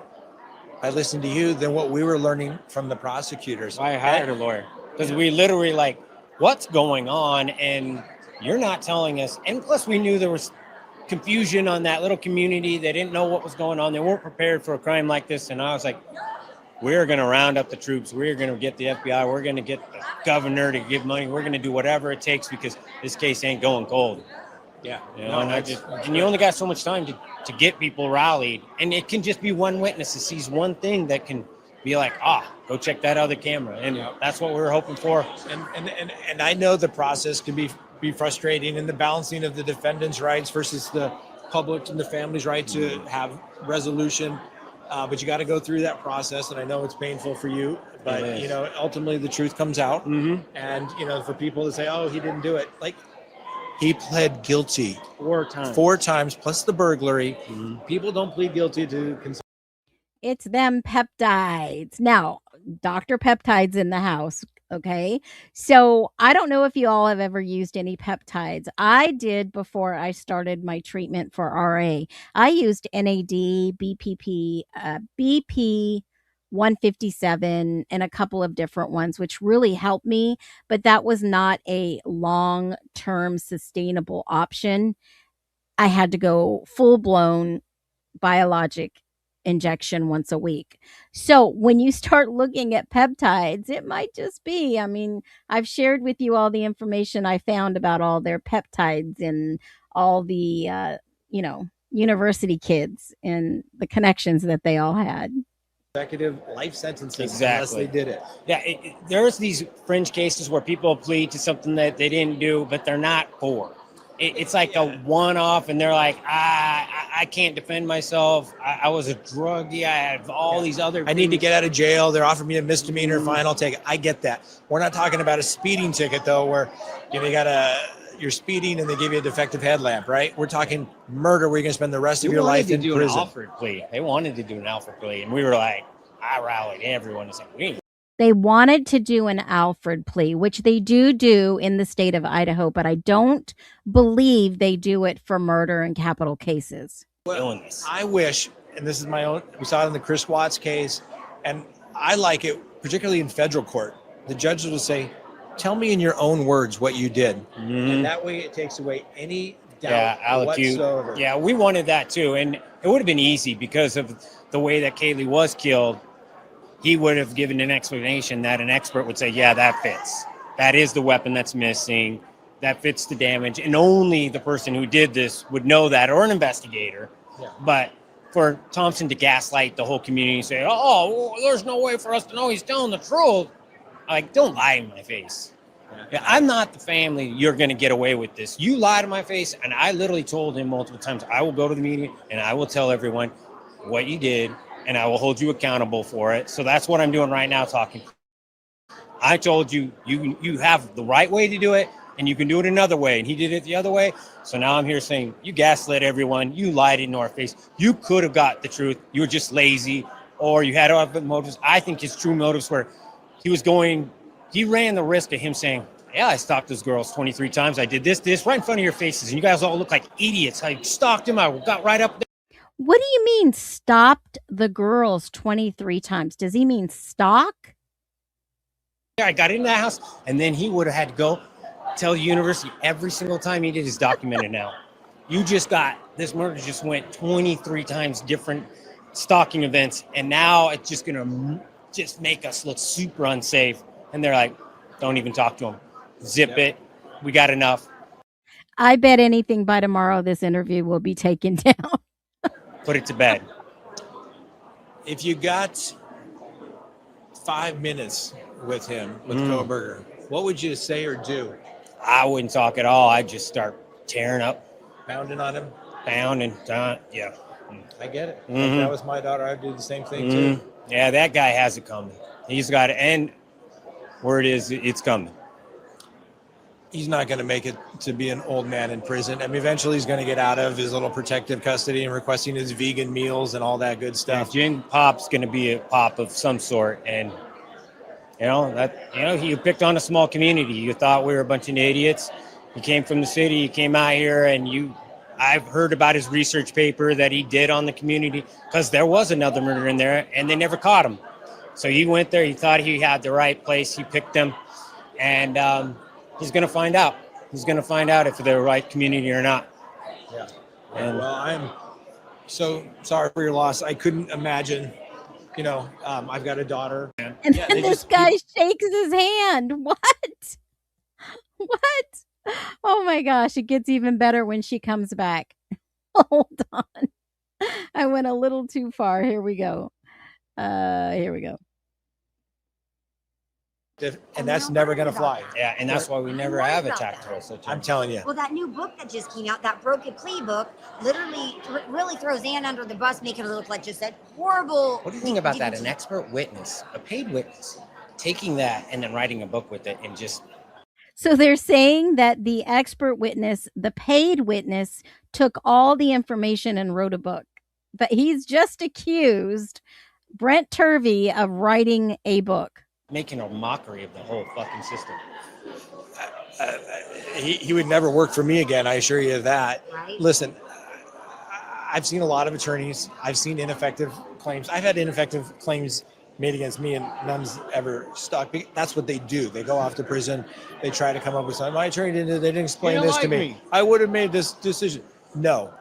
by listening to you than what we were learning from the prosecutors. I hired a lawyer because we literally like, what's going on? And you're not telling us. And plus we knew there was confusion on that little community. They didn't know what was going on. They weren't prepared for a crime like this. And I was like, we're going to round up the troops. We're going to get the FBI. We're going to get the governor to give money. We're going to do whatever it takes because this case ain't going cold. Yeah. You know, and you only got so much time to get people rallied. And it can just be one witness that sees one thing that can be like, go check that other camera. And that's what we were hoping for. And I know the process can be frustrating, and the balancing of the defendant's rights versus the public and the family's right to have resolution. But you got to go through that process, and I know it's painful for you, but you know, ultimately the truth comes out. And you know, for people to say, "Oh, he didn't do it," like he pled guilty 4 times. 4 times plus the burglary. People don't plead guilty to. It's them peptides. Now, Dr. Peptide's in the house. Okay. So I don't know if you all have ever used any peptides. I did before I started my treatment for RA. I used NAD, BPP, BP 157, and a couple of different ones, which really helped me. But that was not a long term sustainable option. I had to go full blown biologic injection once a week. So when you start looking at peptides, it might just be, I mean, I've shared with you all the information I found about all their peptides and all the, university kids and the connections that they all had. Executive life sentences unless Exactly. they did it. Yeah, there's these fringe cases where people plead to something that they didn't do, but they're not for. It's like a one-off, and they're like, I can't defend myself. I was a druggie. I have all these other. I need to get out of jail. They're offering me a misdemeanor fine. I'll take it. I get that. We're not talking about a speeding ticket though, where you're speeding and they give you a defective headlamp, right? We're talking murder where you're gonna spend the rest of your life in prison. An Alfred plea. They wanted to do an Alfred plea, and we were like, I rallied everyone to say, we ain't. They wanted to do an Alfred plea, which they do in the state of Idaho, but I don't believe they do it for murder and capital cases. Well, I wish, and this is my own, we saw it in the Chris Watts case, and I like it, particularly in federal court. The judges will say, tell me in your own words what you did. Mm-hmm. And that way it takes away any doubt whatsoever. Yeah, we wanted that too. And it would have been easy because of the way that Kaylee was killed. He would have given an explanation that an expert would say, yeah, that fits. That is the weapon that's missing. That fits the damage. And only the person who did this would know that, or an investigator. Yeah. But for Thompson to gaslight the whole community and say, oh, there's no way for us to know he's telling the truth. Like, don't lie in my face. Yeah, I'm not the family. You're going to get away with this. You lie to my face. And I literally told him multiple times, I will go to the meeting and I will tell everyone what you did, and I will hold you accountable for it. So that's what I'm doing right now, talking. I told you, you have the right way to do it, and you can do it another way. And he did it the other way. So now I'm here saying, you gaslit everyone. You lied in our face. You could have got the truth. You were just lazy, or you had other motives. I think his true motives were he ran the risk of him saying, yeah, I stalked those girls 23 times. I did this right in front of your faces. And you guys all look like idiots. I stalked him. I got right up there. What do you mean stopped the girls 23 times? Does he mean stalk? I got into the house, and then he would have had to go tell the university every single time he did his documented now. This murder just went 23 times different stalking events, and now it's just going to just make us look super unsafe. And they're like, don't even talk to him. Zip it. We got enough. I bet anything by tomorrow this interview will be taken down. Put it to bed. If you got 5 minutes with him, with Koberger, what would you say or do? I wouldn't talk at all. I'd just start tearing up. Pounding on him? Pounding. Yeah. I get it. Mm-hmm. If that was my daughter, I'd do the same thing too. Yeah, that guy has it coming. He's got it. And word is, it's coming. He's not going to make it to be an old man in prison. I mean, eventually he's going to get out of his little protective custody and requesting his vegan meals and all that good stuff. Jim Pop's going to be a pop of some sort. And, he picked on a small community. You thought we were a bunch of idiots. He came from the city. He came out here, and I've heard about his research paper that he did on the community, because there was another murder in there, and they never caught him. So he went there. He thought he had the right place. He picked them, and he's going to find out. He's going to find out if they're the right community or not. Yeah. Well, I'm so sorry for your loss. I couldn't imagine. I've got a daughter. And then this guy shakes his hand. What? What? Oh my gosh, it gets even better when she comes back. Hold on. I went a little too far. Here we go. Here we go. And that's never going to fly. Yeah, and that's why we never have a tactical. I'm telling you. Well, that new book that just came out, that Broken Plea book, literally really throws Ann under the bus, making her look like just that horrible. What do you think about that? An expert witness, a paid witness, taking that and then writing a book with it and just. So they're saying that the expert witness, the paid witness, took all the information and wrote a book. But he's just accused Brent Turvey of writing a book. making a mockery of the whole fucking system. He would never work for me again. I assure you of that. Right. Listen, I've seen a lot of attorneys. I've seen ineffective claims. I've had ineffective claims made against me, and none's ever stuck. That's what they do. They go off to prison. They try to come up with something. My attorney didn't. They didn't explain this to me. I would have made this decision. No,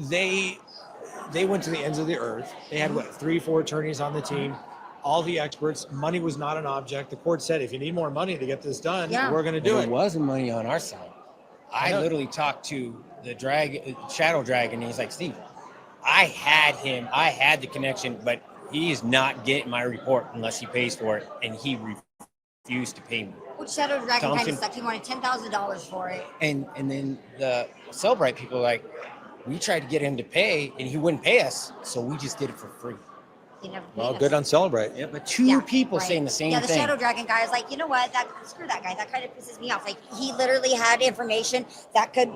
they went to the ends of the earth. They had 3-4 attorneys on the team. All the experts. Money was not an object. The court said, if you need more money to get this done, we're going to do it. There wasn't money on our side. I literally talked to the Shadow Dragon, and he's like, Steve, I had the connection, but he is not getting my report unless he pays for it, and he refused to pay me. Which Shadow Dragon kind of sucked. He wanted $10,000 for it. And then the Cellbrite people were like, we tried to get him to pay, and he wouldn't pay us, so we just did it for free. Well, good on Celebrate. Yeah, but two people saying the same thing. Yeah, the Shadow Dragon guy is like, you know what? Screw that guy. That kind of pisses me off. Like, he literally had information that could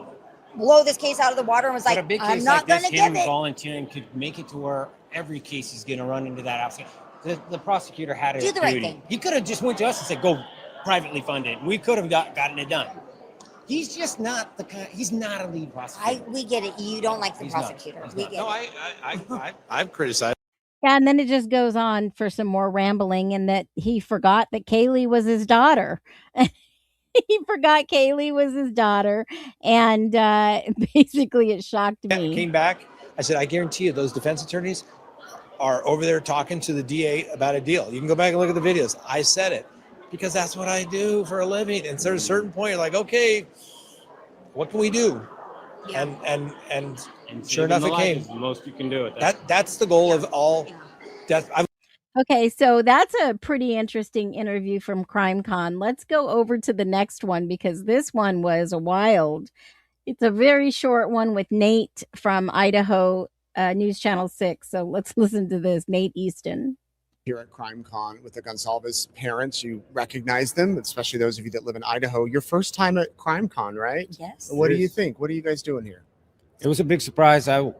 blow this case out of the water and was like, but a big I'm case not like going this, to give him it. volunteering could make it to where every case is going to run into that outfit. The prosecutor had it. Do the right thing. He could have just went to us and said, go privately fund it. We could have gotten it done. He's just not the kind. He's not a lead prosecutor. We get it. You don't like the prosecutor. We get it. I've criticized. Yeah, and then it just goes on for some more rambling, and that he forgot that Kaylee was his daughter. He forgot Kaylee was his daughter, and basically it shocked me. Came back. I said, I guarantee you those defense attorneys are over there talking to the DA about a deal. You can go back and look at the videos. I said it because that's what I do for a living. And there's a certain point you're like, okay, what can we do? Yeah. And sure enough, it came. The most you can do it. That's the goal of all death. Okay, so that's a pretty interesting interview from CrimeCon. Let's go over to the next one because this one was wild. It's a very short one with Nate from Idaho News Channel 6. So let's listen to this. Nate Easton. Here at CrimeCon with the Gonsalves parents, you recognize them, especially those of you that live in Idaho. Your first time at CrimeCon, right? Yes. What do you think? What are you guys doing here? It was a big surprise. I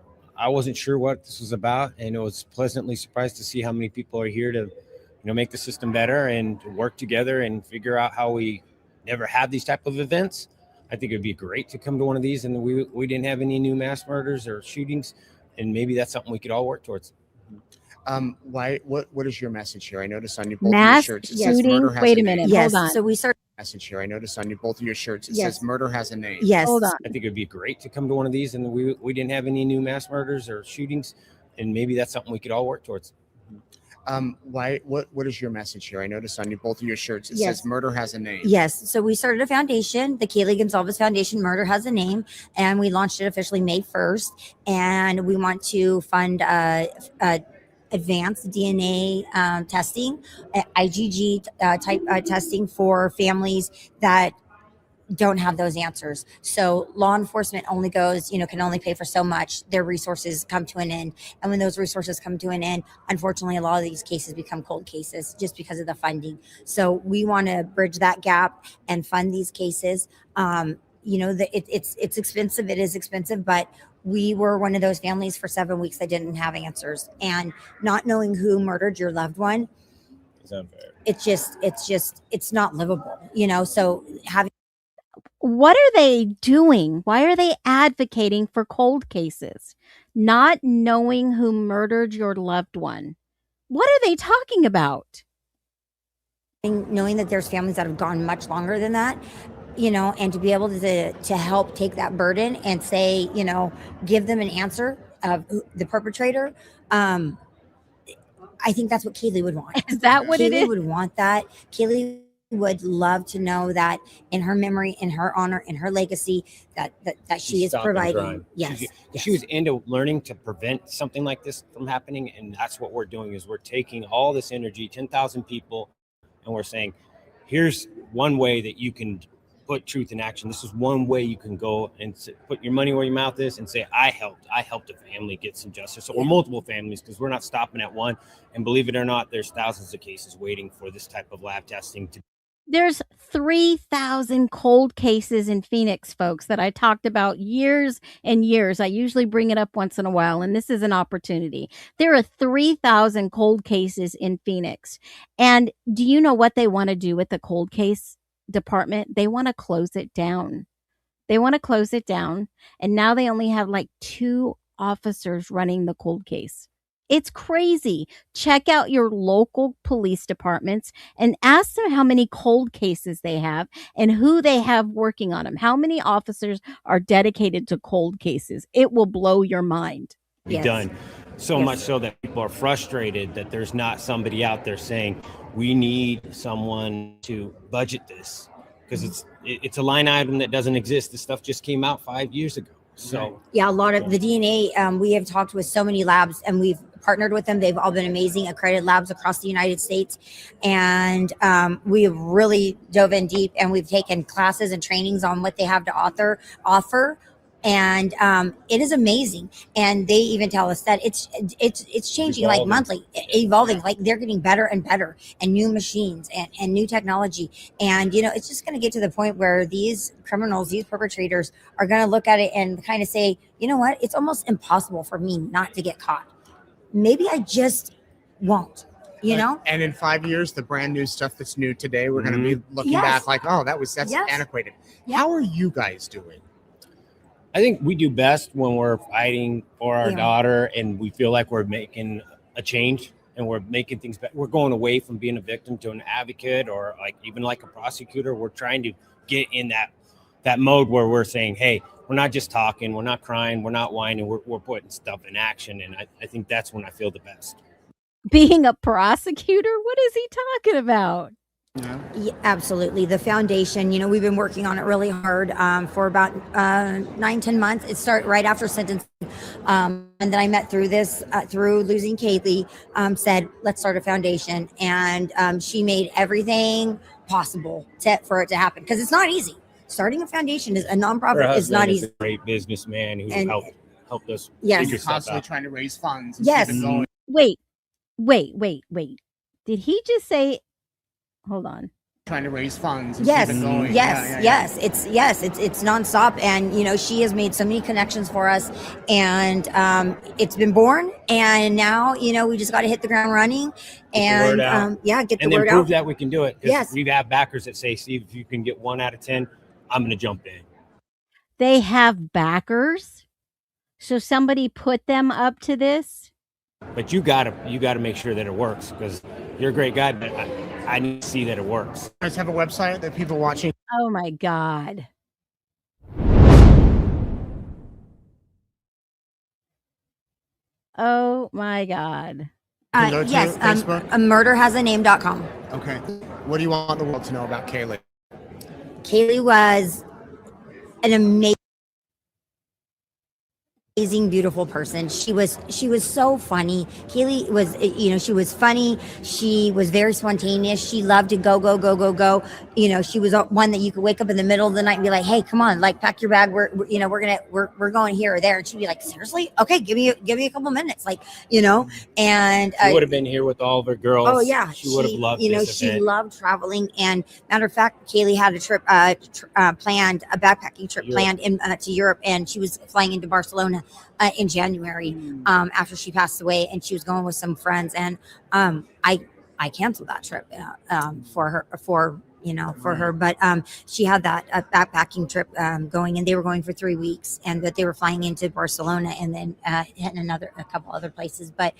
wasn't sure what this was about, and I was pleasantly surprised to see how many people are here to, make the system better and work together and figure out how we never had these type of events. I think it'd be great to come to one of these, and we didn't have any new mass murders or shootings, and maybe that's something we could all work towards. What is your message here? I noticed on you both Mass of your shirts it shooting. says murder has Wait a a minute. name. Yes. Hold on. So we started. Message here. I noticed on you both of your shirts it Yes. says murder has a name. Yes. Hold on. I think it'd be great to come to one of these, and we didn't have any new mass murders or shootings, and maybe that's something we could all work towards. What is your message here? I noticed on you both of your shirts it Yes. says murder has a name. Yes. So we started a foundation, the Kaylee Gonsalves Foundation, Murder Has a Name, and we launched it officially May 1st. And we want to fund advanced DNA testing, IgG type testing for families that don't have those answers. So law enforcement only goes, can only pay for so much. Their resources come to an end. And when those resources come to an end, unfortunately, a lot of these cases become cold cases just because of the funding. So we want to bridge that gap and fund these cases. It's expensive. It is expensive, but we were one of those families for 7 weeks that didn't have answers, and not knowing who murdered your loved one. It's unfair. It's not livable, so having. What are they doing? Why are they advocating for cold cases? Not knowing who murdered your loved one. What are they talking about? Knowing that there's families that have gone much longer than that, and to be able to help take that burden and say, give them an answer of the perpetrator. I think that's what Kaylee would want. Is that what it Kaylee is? would want that. Kaylee would love to know that in her memory, in her honor, in her legacy, that she is providing. Yes. She was into learning to prevent something like this from happening, and that's what we're doing. Is we're taking all this energy, 10,000 people, and we're saying, here's one way that you can put truth in action. This is one way you can go and put your money where your mouth is and say, I helped a family get some justice, or multiple families, because we're not stopping at one. And believe it or not, there's thousands of cases waiting for this type of lab testing to. There's 3,000 cold cases in Phoenix, folks, that I talked about years and years. I usually bring it up once in a while, and this is an opportunity. There are 3,000 cold cases in Phoenix. And do you know what they want to do with the cold case department? They want to close it down. They want to close it down. And now they only have like 2 officers running the cold case. It's crazy. Check out your local police departments and ask them how many cold cases they have and who they have working on them. How many officers are dedicated to cold cases? It will blow your mind. Be done. So much so that people are frustrated that there's not somebody out there saying, we need someone to budget this, because it's a line item that doesn't exist. This stuff just came out 5 years ago. So yeah, a lot of the DNA, we have talked with so many labs and we've partnered with them. They've all been amazing, accredited labs across the United States. And we have really dove in deep, and we've taken classes and trainings on what they have to offer. And it is amazing. And they even tell us that it's changing, like monthly, evolving, like they're getting better and better, and new machines and new technology. And, it's just going to get to the point where these criminals, these perpetrators are going to look at it and kind of say, you know what, it's almost impossible for me not to get caught. Maybe I just won't. And in 5 years, the brand new stuff that's new today, we're going to be looking back like, oh, that's antiquated. How are you guys doing? I think we do best when we're fighting for our daughter and we feel like we're making a change and we're making things better. We're going away from being a victim to an advocate, or even like a prosecutor. We're trying to get in that mode where we're saying, hey, we're not just talking, we're not crying, we're not whining, we're putting stuff in action. And I think that's when I feel the best. Being a prosecutor? What is he talking about? Yeah, absolutely. The foundation, we've been working on it really hard for about 9-10 months. It started right after sentencing. And then I met through losing Kaylee, said, let's start a foundation. And she made everything possible for it to happen, because it's not easy. Starting a foundation is a nonprofit is not easy. A great businessman who helped us. Yes, he's constantly trying to raise funds. Yes. Wait. Did he just say? Hold on. Trying to raise funds. Yes. It's nonstop. And, she has made so many connections for us, and it's been born. And now, we just got to hit the ground running and get the word out. And then prove that we can do it. Yes. We have backers that say, Steve, if you can get 1 out of 10, I'm going to jump in. They have backers? So somebody put them up to this? But you gotta make sure that it works, because you're a great guy, but I need to see that it works. You guys have a website that people watching? Oh my God. Oh my God. Yes, murderhasaname.com. Okay. What do you want the world to know about Kaylee? Kaylee was an amazing, beautiful person. She was so funny. Kaylee was, she was funny. She was very spontaneous. She loved to go. She was one that you could wake up in the middle of the night and be like, hey, come on, like pack your bag. We're going here or there. And she'd be like, seriously? Okay, give me a couple minutes. And she would have been here with all of her girls. Oh yeah. She would have loved this she event. loved traveling. And matter of fact, Kaylee had a trip planned, a backpacking trip planned to Europe, and she was flying into Barcelona in January after she passed away, and she was going with some friends, and I canceled that trip for her, but she had that backpacking trip going, and they were going for 3 weeks, and that they were flying into Barcelona and then hitting a couple other places, but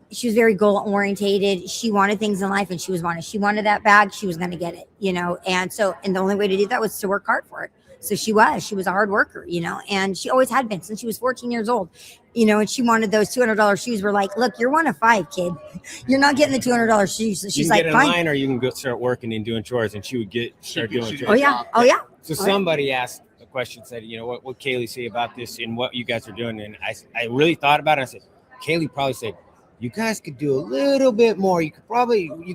she was very goal orientated. She wanted things in life, and she wanted that bag. She was going to get it, and the only way to do that was to work hard for it. So she was a hard worker, and she always had been since she was 14 years old, and she wanted those $200 shoes. We're like, look, you're 1 of 5, kid. You're not getting the $200 shoes. So she's like, get in fine. line, or you can go start working and doing chores, and she would start doing chores. Oh yeah. So somebody asked a question, said, what Kaylee say about this and what you guys are doing? And I really thought about it. I said, Kaylee probably said, you guys could do a little bit more. You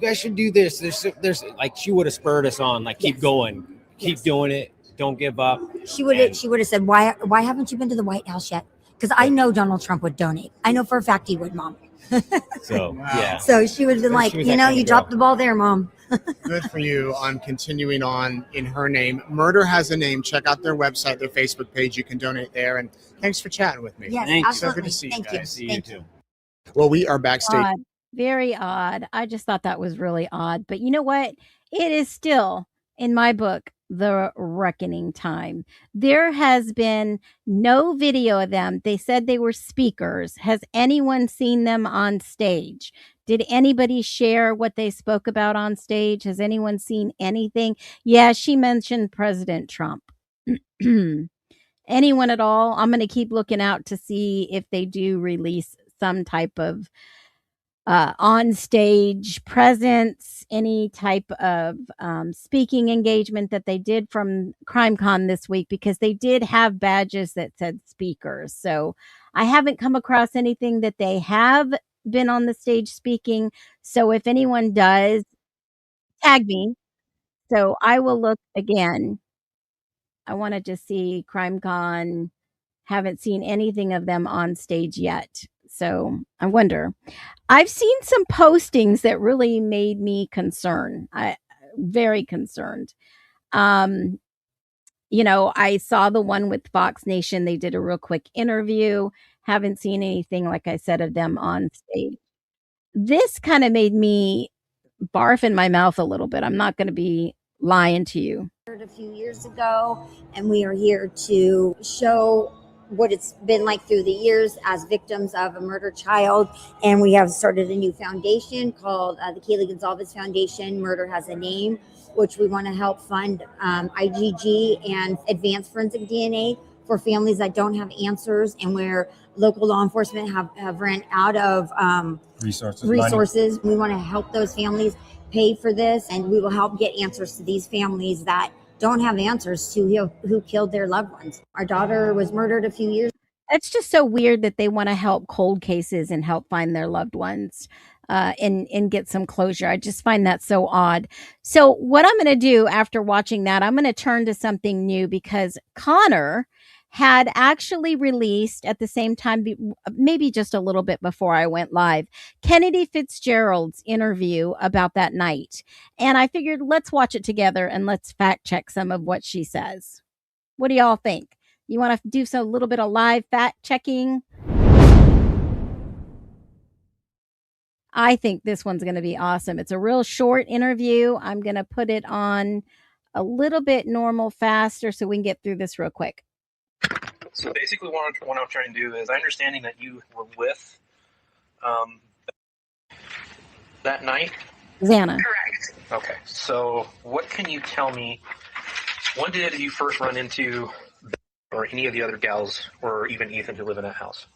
guys should do this. There's like, she would have spurred us on, like, keep going, keep doing it. Don't give up. She would have said, why haven't you been to the White House yet? Because I know Donald Trump would donate. I know for a fact he would, Mom. So, yeah. So she would have been like, you dropped the ball there, Mom. Good for you on continuing on in her name. Murder Has a Name. Check out their website, their Facebook page. You can donate there. And thanks for chatting with me. Yes, Thank you. absolutely. So good to see you Thank guys. See you Thank too. Well, we are backstage. Odd. Very odd. I just thought that was really odd. But you know what? It is still, in my book, the reckoning time. There has been no video of them. They said they were speakers. Has anyone seen them on stage? Did anybody share what they spoke about on stage? Has anyone seen anything? Yeah, she mentioned President Trump. Anyone at all? I'm going to keep looking out to see if they do release some type of on stage presence, any type of speaking engagement that they did from CrimeCon this week, because they did have badges that said speakers. So I haven't come across anything that they have been on the stage speaking. So if anyone does, tag me. So I will look again. I want to just see CrimeCon. Haven't seen anything of them on stage yet. So I wonder. I've seen some postings that really made me concerned. I very concerned. Um, I saw the one with Fox Nation. They did a real quick interview. Haven't seen anything, like I said, of them on stage. This kind of made me barf in my mouth a little bit. I'm not going to be lying to you. A few years ago, and we are here to show what it's been like through the years as victims of a murdered child. And we have started a new foundation called the Kaylee Gonzalez Foundation. Murder Has a Name, which we want to help fund IgG and advanced forensic DNA for families that don't have answers and where local law enforcement have ran out of resources. We want to help those families pay for this, and we will help get answers to these families that don't have answers to who killed their loved ones. Our daughter was murdered a few years. It's just so weird that they want to help cold cases and help find their loved ones and get some closure. I just find that so odd. So what I'm going to do after watching that, I'm going to turn to something new, because Connor had actually released at the same time, maybe just a little bit before I went live, Kennedy Fitzgerald's interview about that night. And I figured, let's watch it together and let's fact check some of what she says. What do y'all think? You want to do a little bit of live fact checking? I think this one's going to be awesome. It's a real short interview. I'm going to put it on a little bit normal faster so we can get through this real quick. So basically what I'm trying to do is, understanding that you were with that night? Xana. Correct. Okay. So what can you tell me, when did you first run into or any of the other gals or even Ethan who live in that house?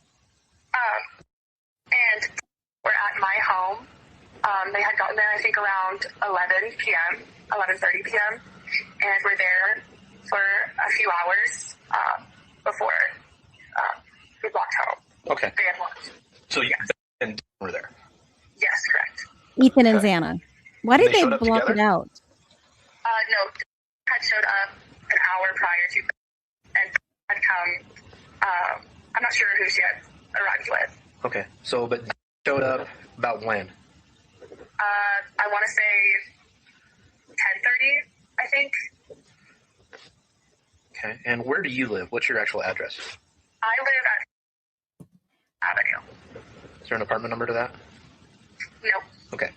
And we're at my home. They had gotten there, I think, around 11 p.m., 11:30 p.m., and we're there for a few hours before we walked home. Okay. They had lunch. So you and were there? Yes, correct. Ethan and Xana. Why did they showed up block together? it out? No, had showed up an hour prior to, and had come. I'm not sure who she had arrived with. Okay. So, but showed up about when? I want to say 10:30, I think. Okay. And where do you live? What's your actual address? I live at Avenue. Is there an apartment number to that? Nope. Okay.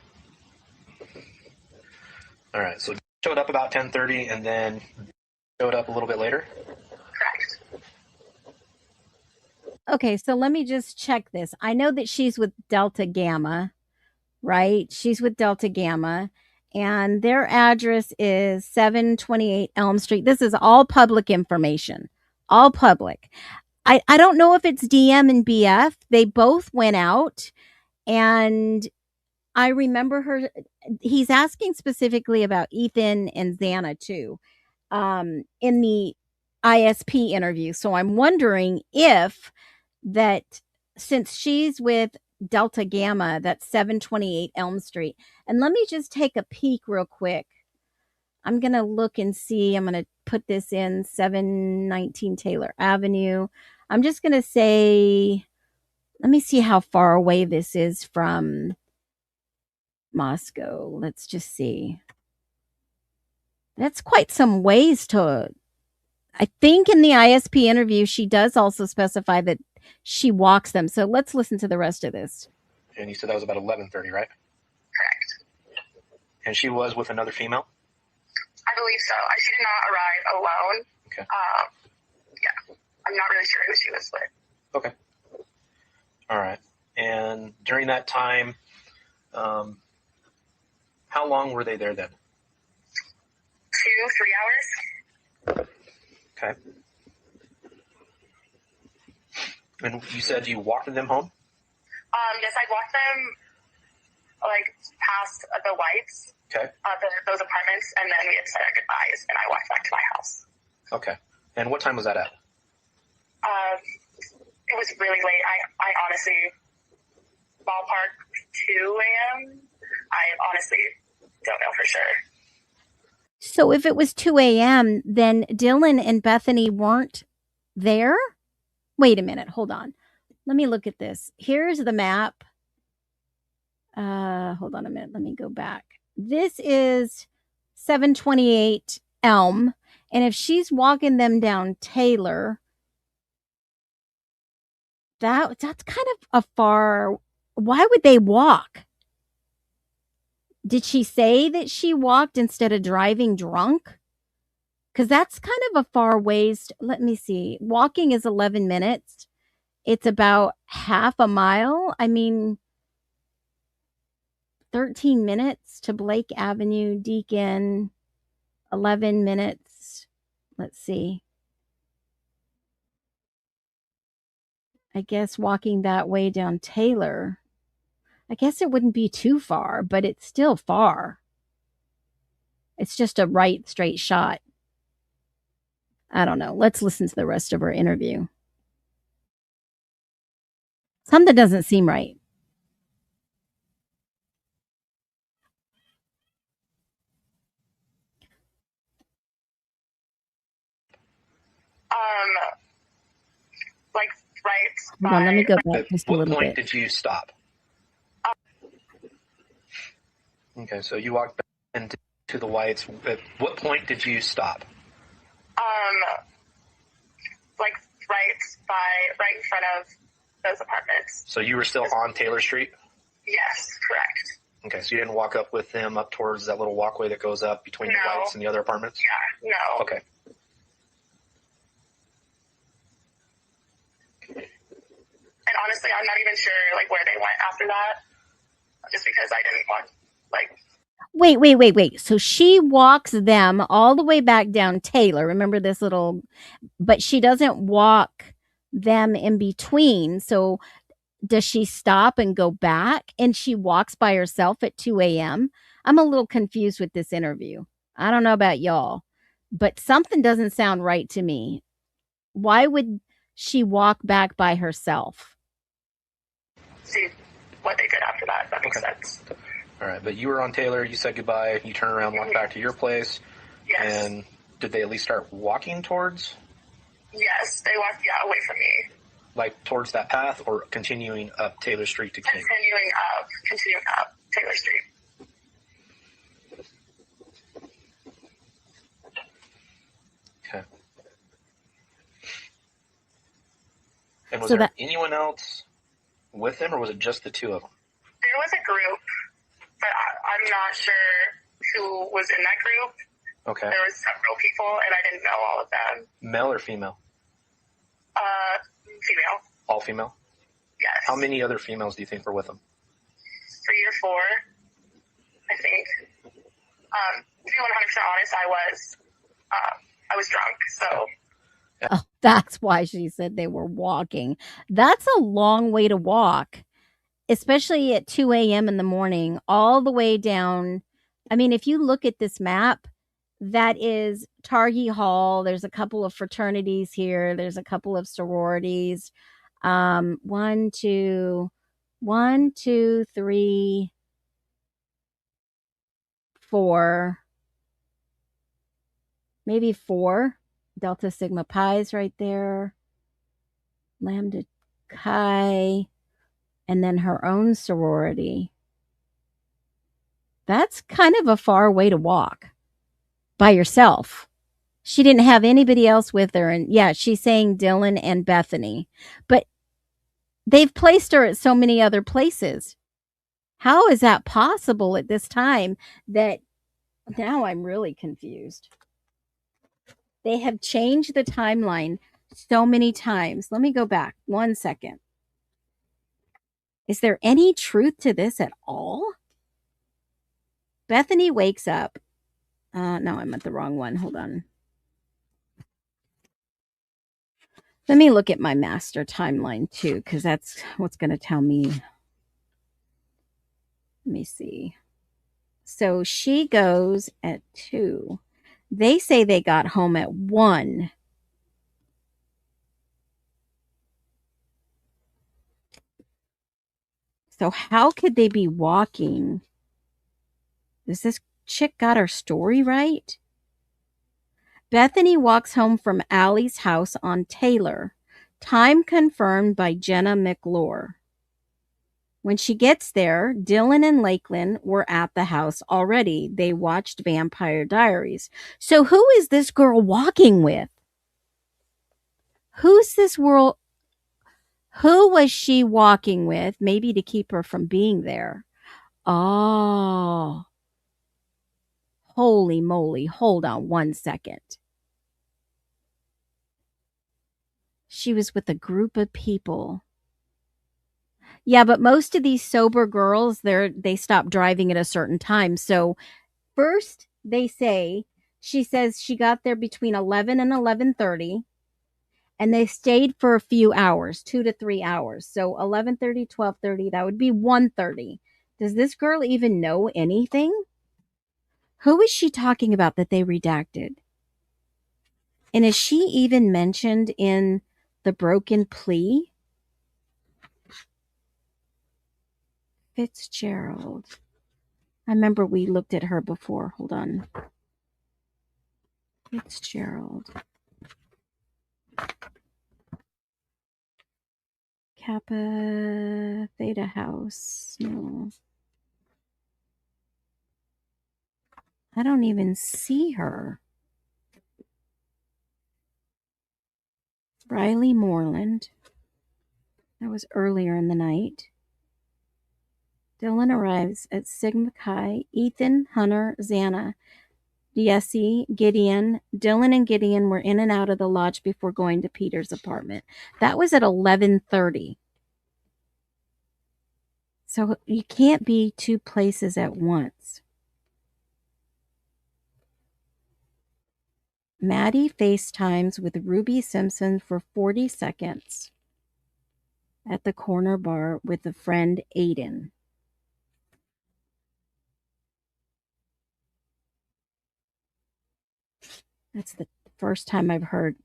All right. So showed up about 10:30, and then showed up a little bit later? Correct. Okay, so let me just check this. I know that she's with Delta Gamma, right? She's with Delta Gamma, and their address is 728 Elm Street. This is all public information, all public. I don't know if it's DM and BF. They both went out, and I remember her. He's asking specifically about Ethan and Xana too, in the ISP interview. So I'm wondering if that, since she's with Delta Gamma, that's 728 Elm Street. And let me just take a peek real quick. I'm going to look and see. I'm going to put this in 719 Taylor Avenue. I'm just going to say, let me see how far away this is from Moscow. Let's just see. That's quite some ways to. I think in the ISP interview, she does also specify that she walks them. So let's listen to the rest of this. And you said that was about 11:30, right? Correct. And she was with another female? I believe so. She did not arrive alone. Okay. Yeah. I'm not really sure who she was with. Okay. All right. And during that time, how long were they there then? 2-3 hours. Okay. And you said you walked them home? Yes, I walked them like past the Whites, Okay. those apartments, and then we had said our goodbyes, and I walked back to my house. Okay. And what time was that at? It was really late. I honestly, ballpark 2 a.m. I honestly don't know for sure. So if it was 2 a.m., then Dylan and Bethany weren't there? Wait a minute. Hold on. Let me look at this. Here's the map. Hold on a minute. Let me go back. This is 728 Elm. And if she's walking them down Taylor, that's kind of a far. Why would they walk? Did she say that she walked instead of driving drunk? Because that's kind of a far ways. Let me see. Walking is 11 minutes. It's about half a mile. I mean, 13 minutes to Blake Avenue, Deacon, 11 minutes. Let's see. I guess walking that way down Taylor, I guess it wouldn't be too far, but it's still far. It's just a right straight shot. I don't know. Let's listen to the rest of her interview. Something doesn't seem right. Like right. Hold on, let me go back At just a what little point bit. did you stop? Okay, so you walked back into the Whites. At what point did you stop? Like right in front of those apartments. So you were still on Taylor Street? Yes, correct. Okay, so you didn't walk up with them up towards that little walkway that goes up between the No. Whites and the other apartments? Yeah, no. Okay. And honestly, I'm not even sure like where they went after that, just because I didn't want like. Wait. So she walks them all the way back down Taylor. Remember this little, but she doesn't walk them in between. So does she stop and go back? And she walks by herself at 2 a.m.? I'm a little confused with this interview. I don't know about y'all, but something doesn't sound right to me. Why would she walk back by herself? See what they did after that. That makes sense. All right, but you were on Taylor, you said goodbye, you turn around, walk back to your place. Yes. And did they at least start walking towards? Yes, they walked away from me. Like towards that path or continuing up Taylor Street to King? Continuing up Taylor Street. Okay. And was So there anyone else with them or was it just the two of them? There was a group, but I'm not sure who was in that group. Okay. There was several people, and I didn't know all of them. Male or female? Female. All female? Yes. How many other females do you think were with them? 3 or 4, I think. To be 100% honest, I was drunk, so. Oh, that's why she said they were walking. That's a long way to walk, especially at 2 a.m. in the morning, all the way down. I mean, if you look at this map, that is Targhee Hall. There's a couple of fraternities here. There's a couple of sororities. 1, 2, 3, 4, maybe 4. Delta Sigma Pi's right there. Lambda Chi. And then her own sorority. That's kind of a far way to walk by yourself. She didn't have anybody else with her. And yeah, she's saying Dylan and Bethany, but they've placed her at so many other places. How is that possible at this time? That now I'm really confused. They have changed the timeline so many times. Let me go back 1 second. Is there any truth to this at all? Bethany wakes up. No, I'm at the wrong one. Hold on. Let me look at my master timeline too, because that's what's going to tell me. Let me see. So she goes at 2. They say they got home at 1. So how could they be walking? Does this chick got her story right? Bethany walks home from Allie's house on Taylor. Time confirmed by Jenna McClure. When she gets there, Dylan and Lakeland were at the house already. They watched Vampire Diaries. So who is this girl walking with? Who's this world? Who was she walking with? Maybe to keep her from being there. Oh, holy moly. Hold on 1 second. She was with a group of people. Yeah, but most of these sober girls, they stop driving at a certain time. So first they say, she says she got there between 11 and 11:30, and they stayed for a few hours, 2 to 3 hours. So 11:30, 12:30, that would be 1:30. Does this girl even know anything? Who is she talking about that they redacted? And is she even mentioned in the broken plea? Fitzgerald. I remember we looked at her before. Hold on. Fitzgerald. Kappa Theta House. No. I don't even see her. Riley Moreland. That was earlier in the night. Dylan arrives at Sigma Chi. Ethan, Hunter, Xana, Jesse, Gideon. Dylan and Gideon were in and out of the lodge before going to Peter's apartment. That was at 11:30. So you can't be 2 places at once. Maddie FaceTimes with Ruby Simpson for 40 seconds at the corner bar with a friend, Aiden. That's the first time I've heard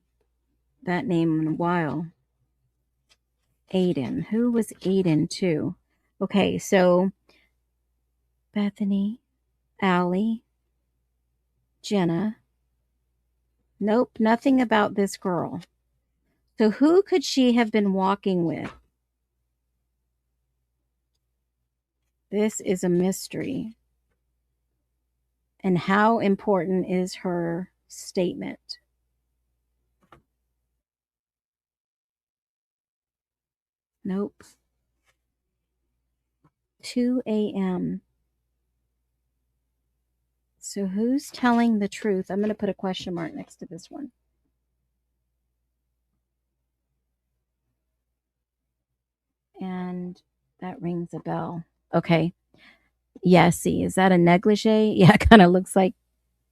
that name in a while. Aiden. Who was Aiden too? Okay, so Bethany, Allie, Jenna. Nope, nothing about this girl. So who could she have been walking with? This is a mystery. And how important is her statement? Nope. 2 a.m. So who's telling the truth? I'm going to put a question mark next to this one. And that rings a bell. Okay. Yeah, see, is that a negligee? Yeah, it kind of looks like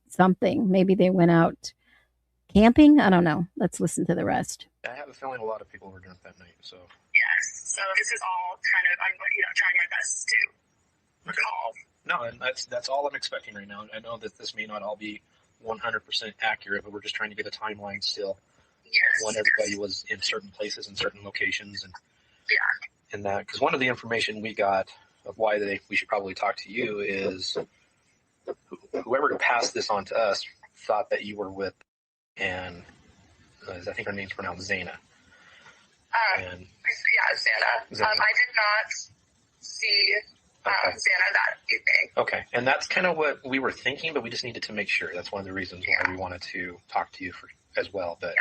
something. Maybe they went out camping. I don't know. Let's listen to the rest. I have a feeling a lot of people were drunk that night. So Yes. So this is all kind of, I'm trying my best to recall. no, and that's all I'm expecting right now. I know that this may not all be 100% accurate, but we're just trying to get a timeline still. Yes. When everybody was in certain places and certain locations, and that, because one of the information we got of why we should probably talk to you is whoever passed this on to us thought that you were with, and I think her name's pronounced Xana. Yeah, Xana. I did not see Xana that evening. Okay, and that's kind of what we were thinking, but we just needed to make sure. That's one of the reasons why we wanted to talk to you as well. But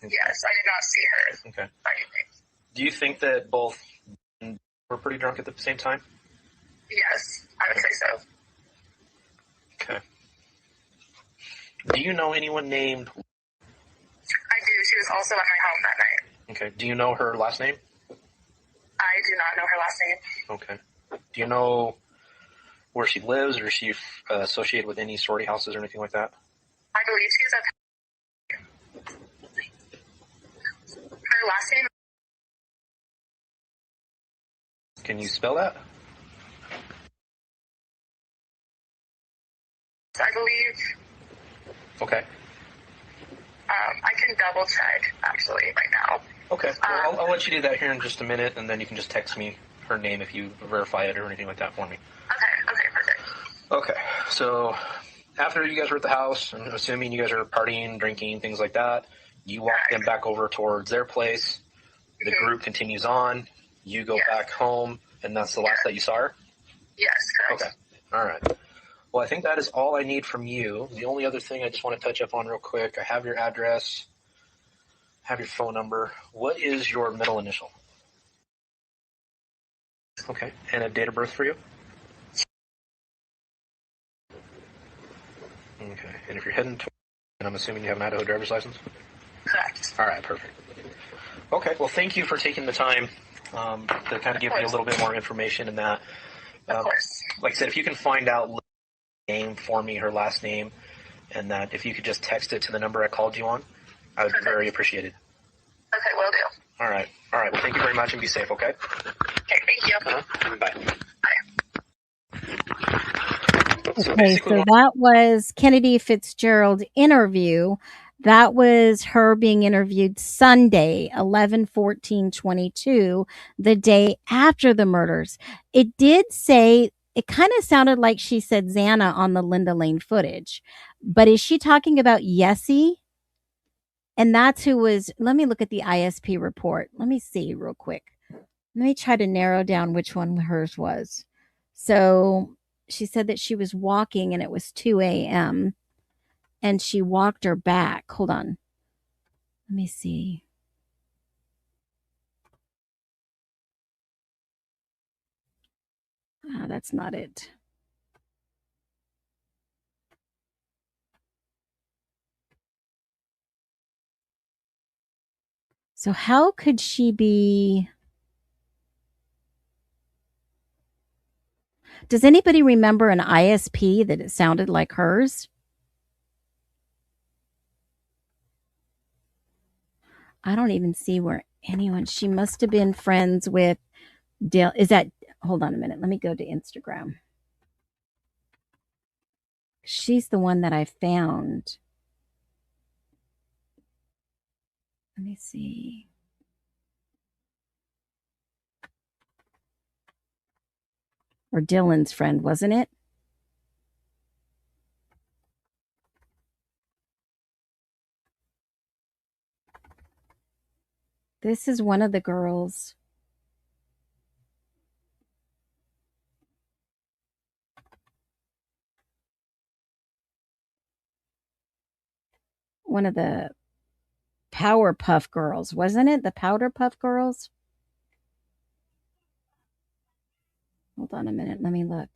yes, I did not see her. Okay. That evening. Do you think that both were pretty drunk at the same time? Yes, I would say so. Okay. Do you know anyone named? I do. She was also at my home that night. Okay. Do you know her last name? I do not know her last name. Okay. Do you know where she lives, or is she associated with any sorority houses or anything like that? I believe she's at her last name. Can you spell that? I believe. Okay. I can double check actually right now. Okay. Well, I'll let you do that here in just a minute, and then you can just text me her name if you verify it or anything like that for me. Okay, perfect. Okay. So after you guys were at the house, I'm assuming you guys are partying, drinking, things like that, you walk them back over towards their place. The group continues on. You go back home, and that's the last that you saw her? Yes, correct. Okay. All right. Well, I think that is all I need from you. The only other thing I just want to touch up on real quick, I have your address, have your phone number. What is your middle initial? Okay. And a date of birth for you? Okay. And if you're heading to, and I'm assuming you have an Idaho driver's license? Correct. All right, perfect. Okay, well, thank you for taking the time to kind of give me a little bit more information in that. Of course. Like I said, if you can find out name for me, her last name, and that if you could just text it to the number I called you on, I would be very appreciated. Okay, will do. All right. Well, thank you very much, and be safe, okay? Okay, thank you. Bye. Okay, so that was Kennedy Fitzgerald interview. That was her being interviewed Sunday, 11/14/22, the day after the murders. It did say, it kind of sounded like she said Xana on the Linda Lane footage. But is she talking about Yessie? And that's who was, let me look at the ISP report. Let me see real quick. Let me try to narrow down which one hers was. So she said that she was walking and it was 2 a.m. and she walked her back. Hold on. Let me see. That's not it. So how could she be? Does anybody remember an ISP that it sounded like hers? I don't even see where anyone, she must have been friends with Dale. Is that, hold on a minute. Let me go to Instagram. She's the one that I found. Let me see. Or Dylan's friend, wasn't it? This is one of the girls. One of the Powerpuff Girls, wasn't it? The Powderpuff Girls? Hold on a minute. Let me look.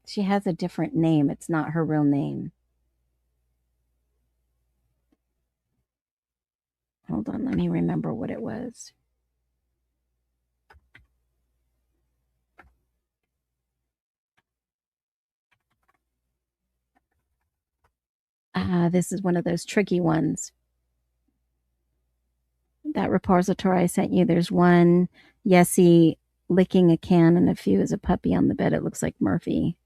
She has a different name. It's not her real name. Hold on. Let me remember what it was. This is one of those tricky ones. That repository I sent you, there's one Yessie licking a can and a few as a puppy on the bed. It looks like Murphy.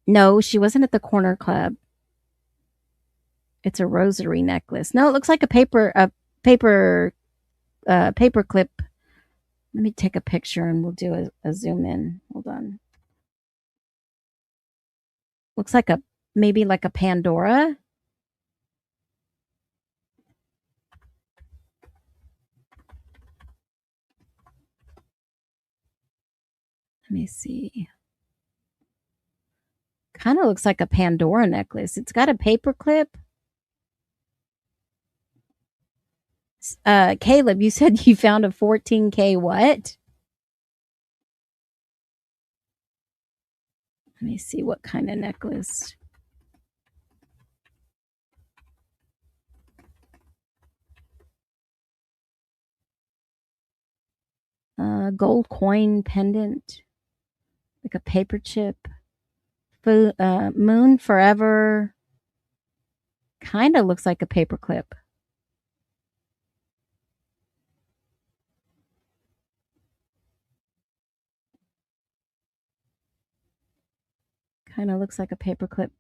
No, she wasn't at the corner club. It's a rosary necklace. No, it looks like a paper clip. Let me take a picture and we'll do a zoom in. Hold on. Looks like maybe like a Pandora. Let me see. Kind of looks like a Pandora necklace. It's got a paper clip. Caleb, you said you found a 14K what? Let me see what kind of necklace. Gold coin pendant, like a paper chip. Moon Forever. Kind of looks like a paper clip. Kind of looks like a paper clip.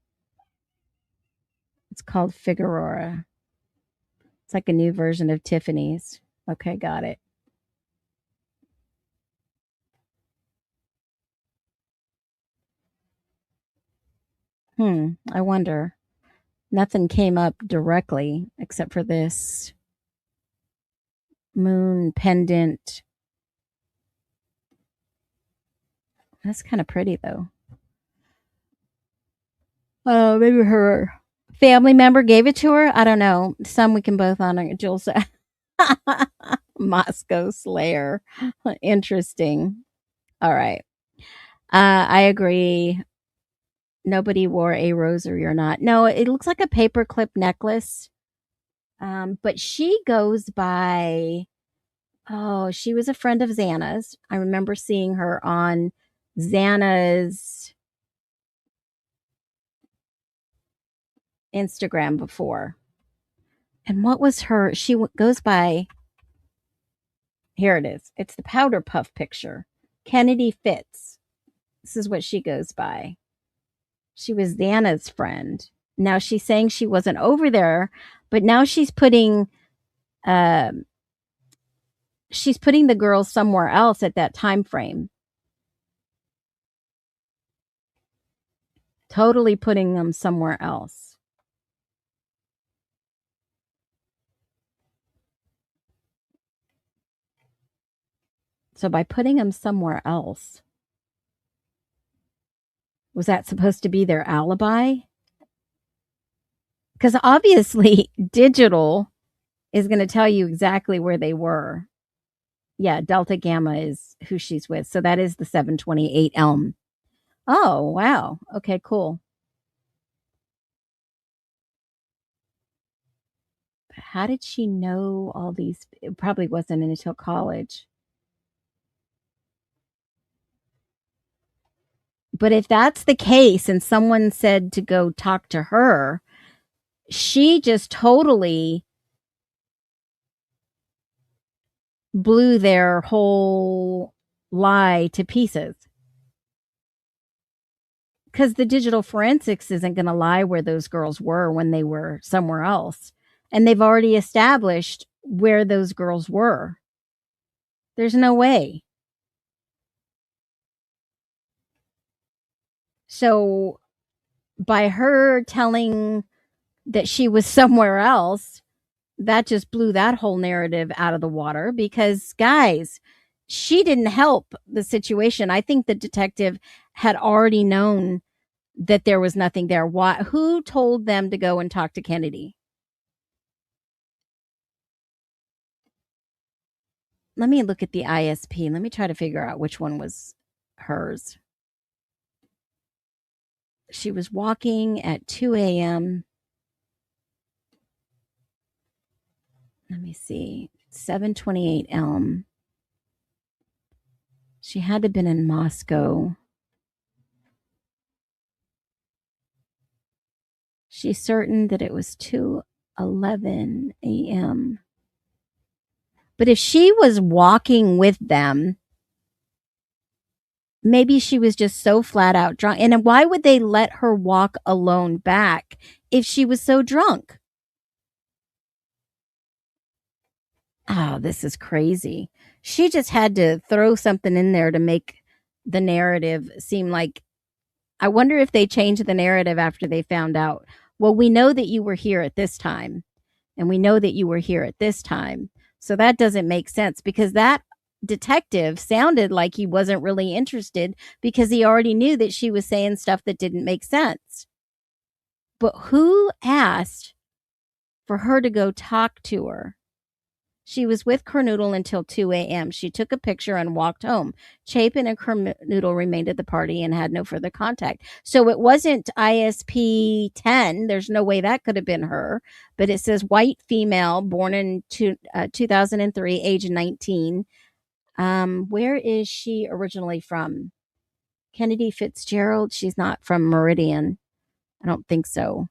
It's called Figueroa. It's like a new version of Tiffany's. Okay, got it. I wonder. Nothing came up directly except for this moon pendant. That's kind of pretty, though. Maybe her family member gave it to her. I don't know. Some we can both honor. Jill said, Moscow Slayer. Interesting. All right. I agree. Nobody wore a rosary or not. No, it looks like a paperclip necklace. But she goes by, she was a friend of Xana's. I remember seeing her on Xana's Instagram before. And what was her? She goes by, here it is. It's the powder puff picture. Kennedy Fitz. This is what she goes by. She was Xana's friend. Now she's saying she wasn't over there, but now she's putting the girls somewhere else at that time frame. Totally putting them somewhere else. So by putting them somewhere else, was that supposed to be their alibi? Because obviously digital is going to tell you exactly where they were. Yeah, Delta Gamma is who she's with. So that is the 728 Elm. Oh, wow. Okay, cool. But how did she know all these? It probably wasn't until college. But if that's the case and someone said to go talk to her, she just totally blew their whole lie to pieces. Because the digital forensics isn't going to lie where those girls were when they were somewhere else. And they've already established where those girls were. There's no way. So by her telling that she was somewhere else, that just blew that whole narrative out of the water because, guys, she didn't help the situation. I think the detective had already known that there was nothing there. Why? Who told them to go and talk to Kennedy? Let me look at the ISP. Let me try to figure out which one was hers. She was walking at 2 a.m. Let me see. 728 Elm. She had to have been in Moscow. She's certain that it was 2:11 a.m. But if she was walking with them, maybe she was just so flat out drunk. And why would they let her walk alone back if she was so drunk? Oh, this is crazy. She just had to throw something in there to make the narrative seem like, I wonder if they changed the narrative after they found out. Well, we know that you were here at this time, and we know that you were here at this time. So that doesn't make sense because that detective sounded like he wasn't really interested because he already knew that she was saying stuff that didn't make sense. But who asked for her to go talk to her? She was with Kernoodle until 2 a.m. She took a picture and walked home. Chapin and Kernoodle remained at the party and had no further contact. So it wasn't ISP 10. There's no way that could have been her. But it says white female, born in 2003, age 19. Where is she originally from? Kennedy Fitzgerald? She's not from Meridian. I don't think so.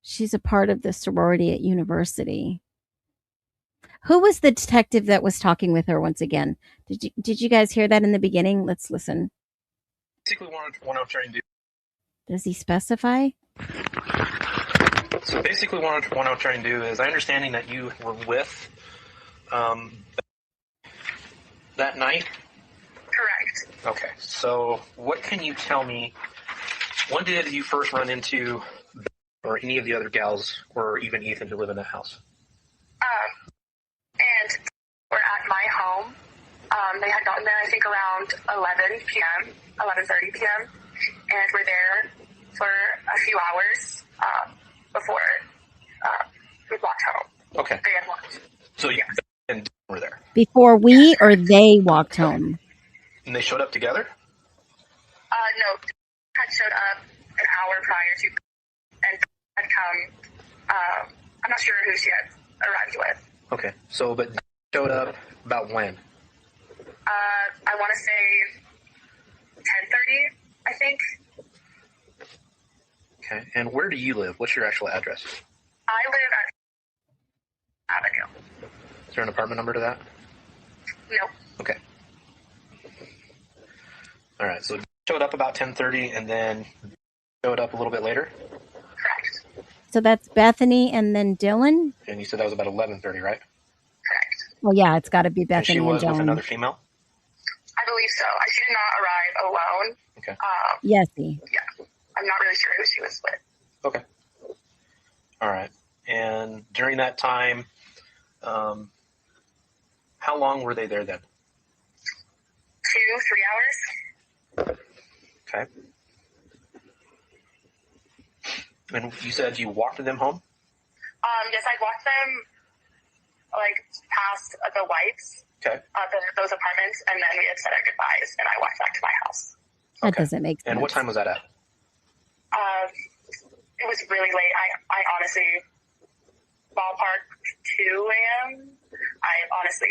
She's a part of the sorority at university. Who was the detective that was talking with her once again? Did you guys hear that in the beginning? Let's listen. Basically, what I'm trying to do. Does he specify? So basically, what I'm trying to do is, I understanding that you were with that night. Correct. Okay. So what can you tell me? When did you first run into, or any of the other gals, or even Ethan, to live in that house? And we're at my home. They had gotten there, I think, around 11 p.m., 11:30 p.m., and we're there for a few hours before we walked home. Okay. They had walked. So you and were there. Before we or they walked home? And they showed up together? No, had showed up an hour prior to, and had come. I'm not sure who she had arrived with. Okay. So, but showed up about when? I want to say 10:30, I think. Okay. And where do you live? What's your actual address? I live at Avenue. Is there an apartment number to that? Nope. Okay. All right. So showed up about 10:30, and then showed up a little bit later. Correct. So that's Bethany and then Dylan? And you said that was about 11:30, right? Correct. Well, yeah, it's got to be And Bethany she and was with Dylan. another female? I believe so. She did not arrive alone. Okay. Yesy. Yeah. I'm not really sure who she was with. Okay. All right. And during that time, how long were they there then? 2-3 hours. Okay. And you said you walked them home? Yes, I walked them like past the Whites, Okay. those apartments, and then we had said our goodbyes, and I walked back to my house. That Okay. doesn't make sense. And what time was that at? It was really late. I honestly, ballpark 2 a.m. I honestly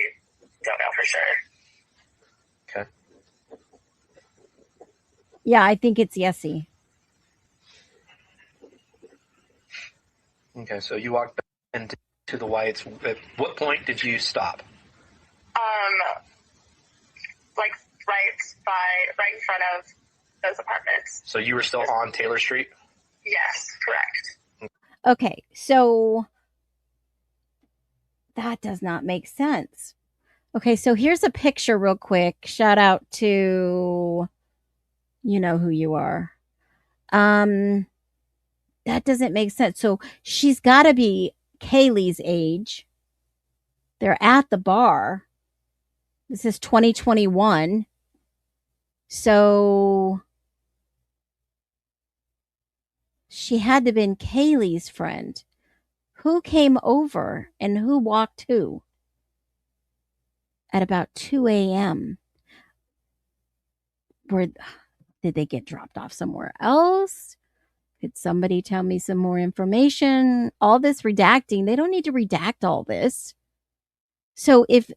don't know for sure. Okay. Yeah, I think it's Yesy. Okay, so you walked back into the Whites. At what point did you stop? Like right in front of those apartments. So you were still on Taylor Street? Yes, correct. Okay, so that does not make sense. Okay, so here's a picture real quick. Shout out to, you know who you are. That doesn't make sense. So she's got to be Kaylee's age. They're at the bar. This is 2021. So she had to have been Kaylee's friend. Who came over and who walked who? At about 2 a.m. Did they get dropped off somewhere else? Could somebody tell me some more information? All this redacting, they don't need to redact all this. So if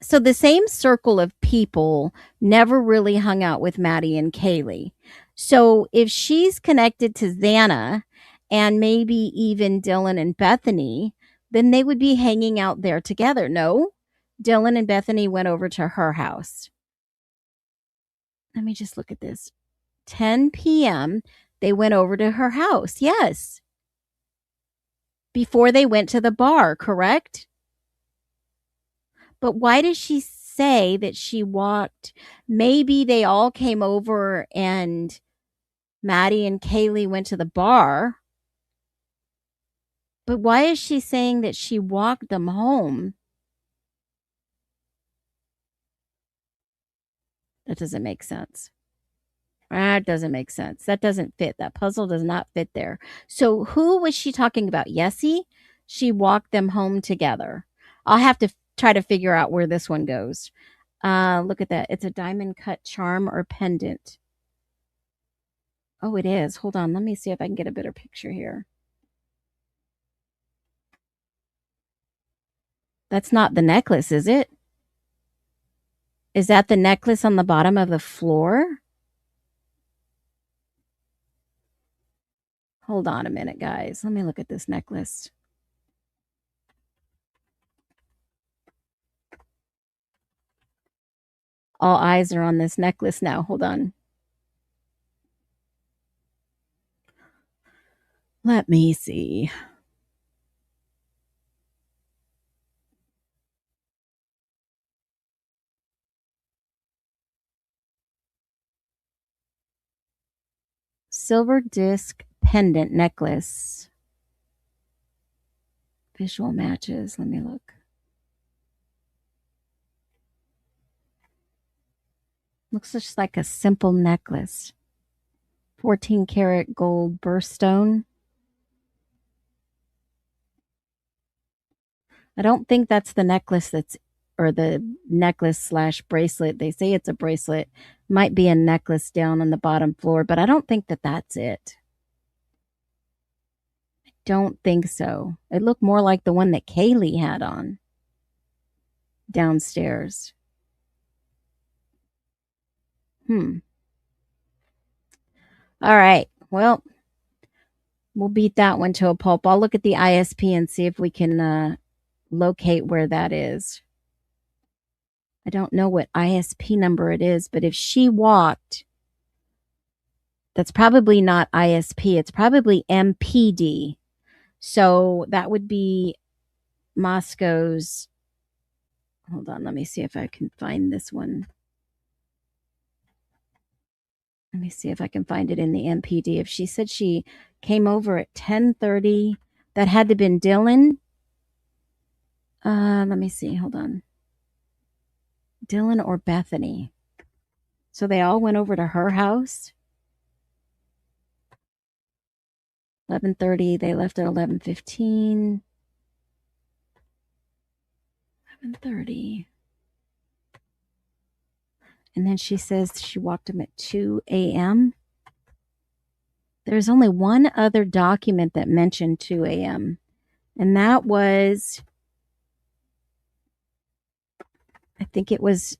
so the same circle of people never really hung out with Maddie and Kaylee. So if she's connected to Xana and maybe even Dylan and Bethany, then they would be hanging out there together. No, Dylan and Bethany went over to her house. Let me just look at this. 10 p.m. They went over to her house. Yes. Before they went to the bar, correct? But why does she say that she walked? Maybe they all came over and Maddie and Kaylee went to the bar. But why is she saying that she walked them home? That doesn't make sense. That doesn't make sense. That doesn't fit. That puzzle does not fit there. So who was she talking about? Yessie? She walked them home together. I'll have to try to figure out where this one goes. Look at that. It's a diamond cut charm or pendant. Oh, it is. Hold on. Let me see if I can get a better picture here. That's not the necklace, is it? Is that the necklace on the bottom of the floor? Hold on a minute, guys. Let me look at this necklace. All eyes are on this necklace now. Hold on. Let me see. Silver disc pendant necklace. Visual matches. Let me look. Looks just like a simple necklace. 14 karat gold birthstone. I don't think that's the necklace or the necklace / bracelet. They say it's a bracelet. Might be a necklace down on the bottom floor, but I don't think that that's it. I don't think so. It looked more like the one that Kaylee had on downstairs. All right. Well, we'll beat that one to a pulp. I'll look at the ISP and see if we can locate where that is. I don't know what ISP number it is, but if she walked, that's probably not ISP. It's probably MPD. So that would be Moscow's. Hold on. Let me see if I can find this one. Let me see if I can find it in the MPD. If she said she came over at 10:30, that had to have been Dylan. Let me see. Hold on. Dylan or Bethany. So they all went over to her house. 11:30. They left at 11:15. 11:30. And then she says she walked him at 2 a.m. There's only one other document that mentioned 2 a.m. And that was, I think it was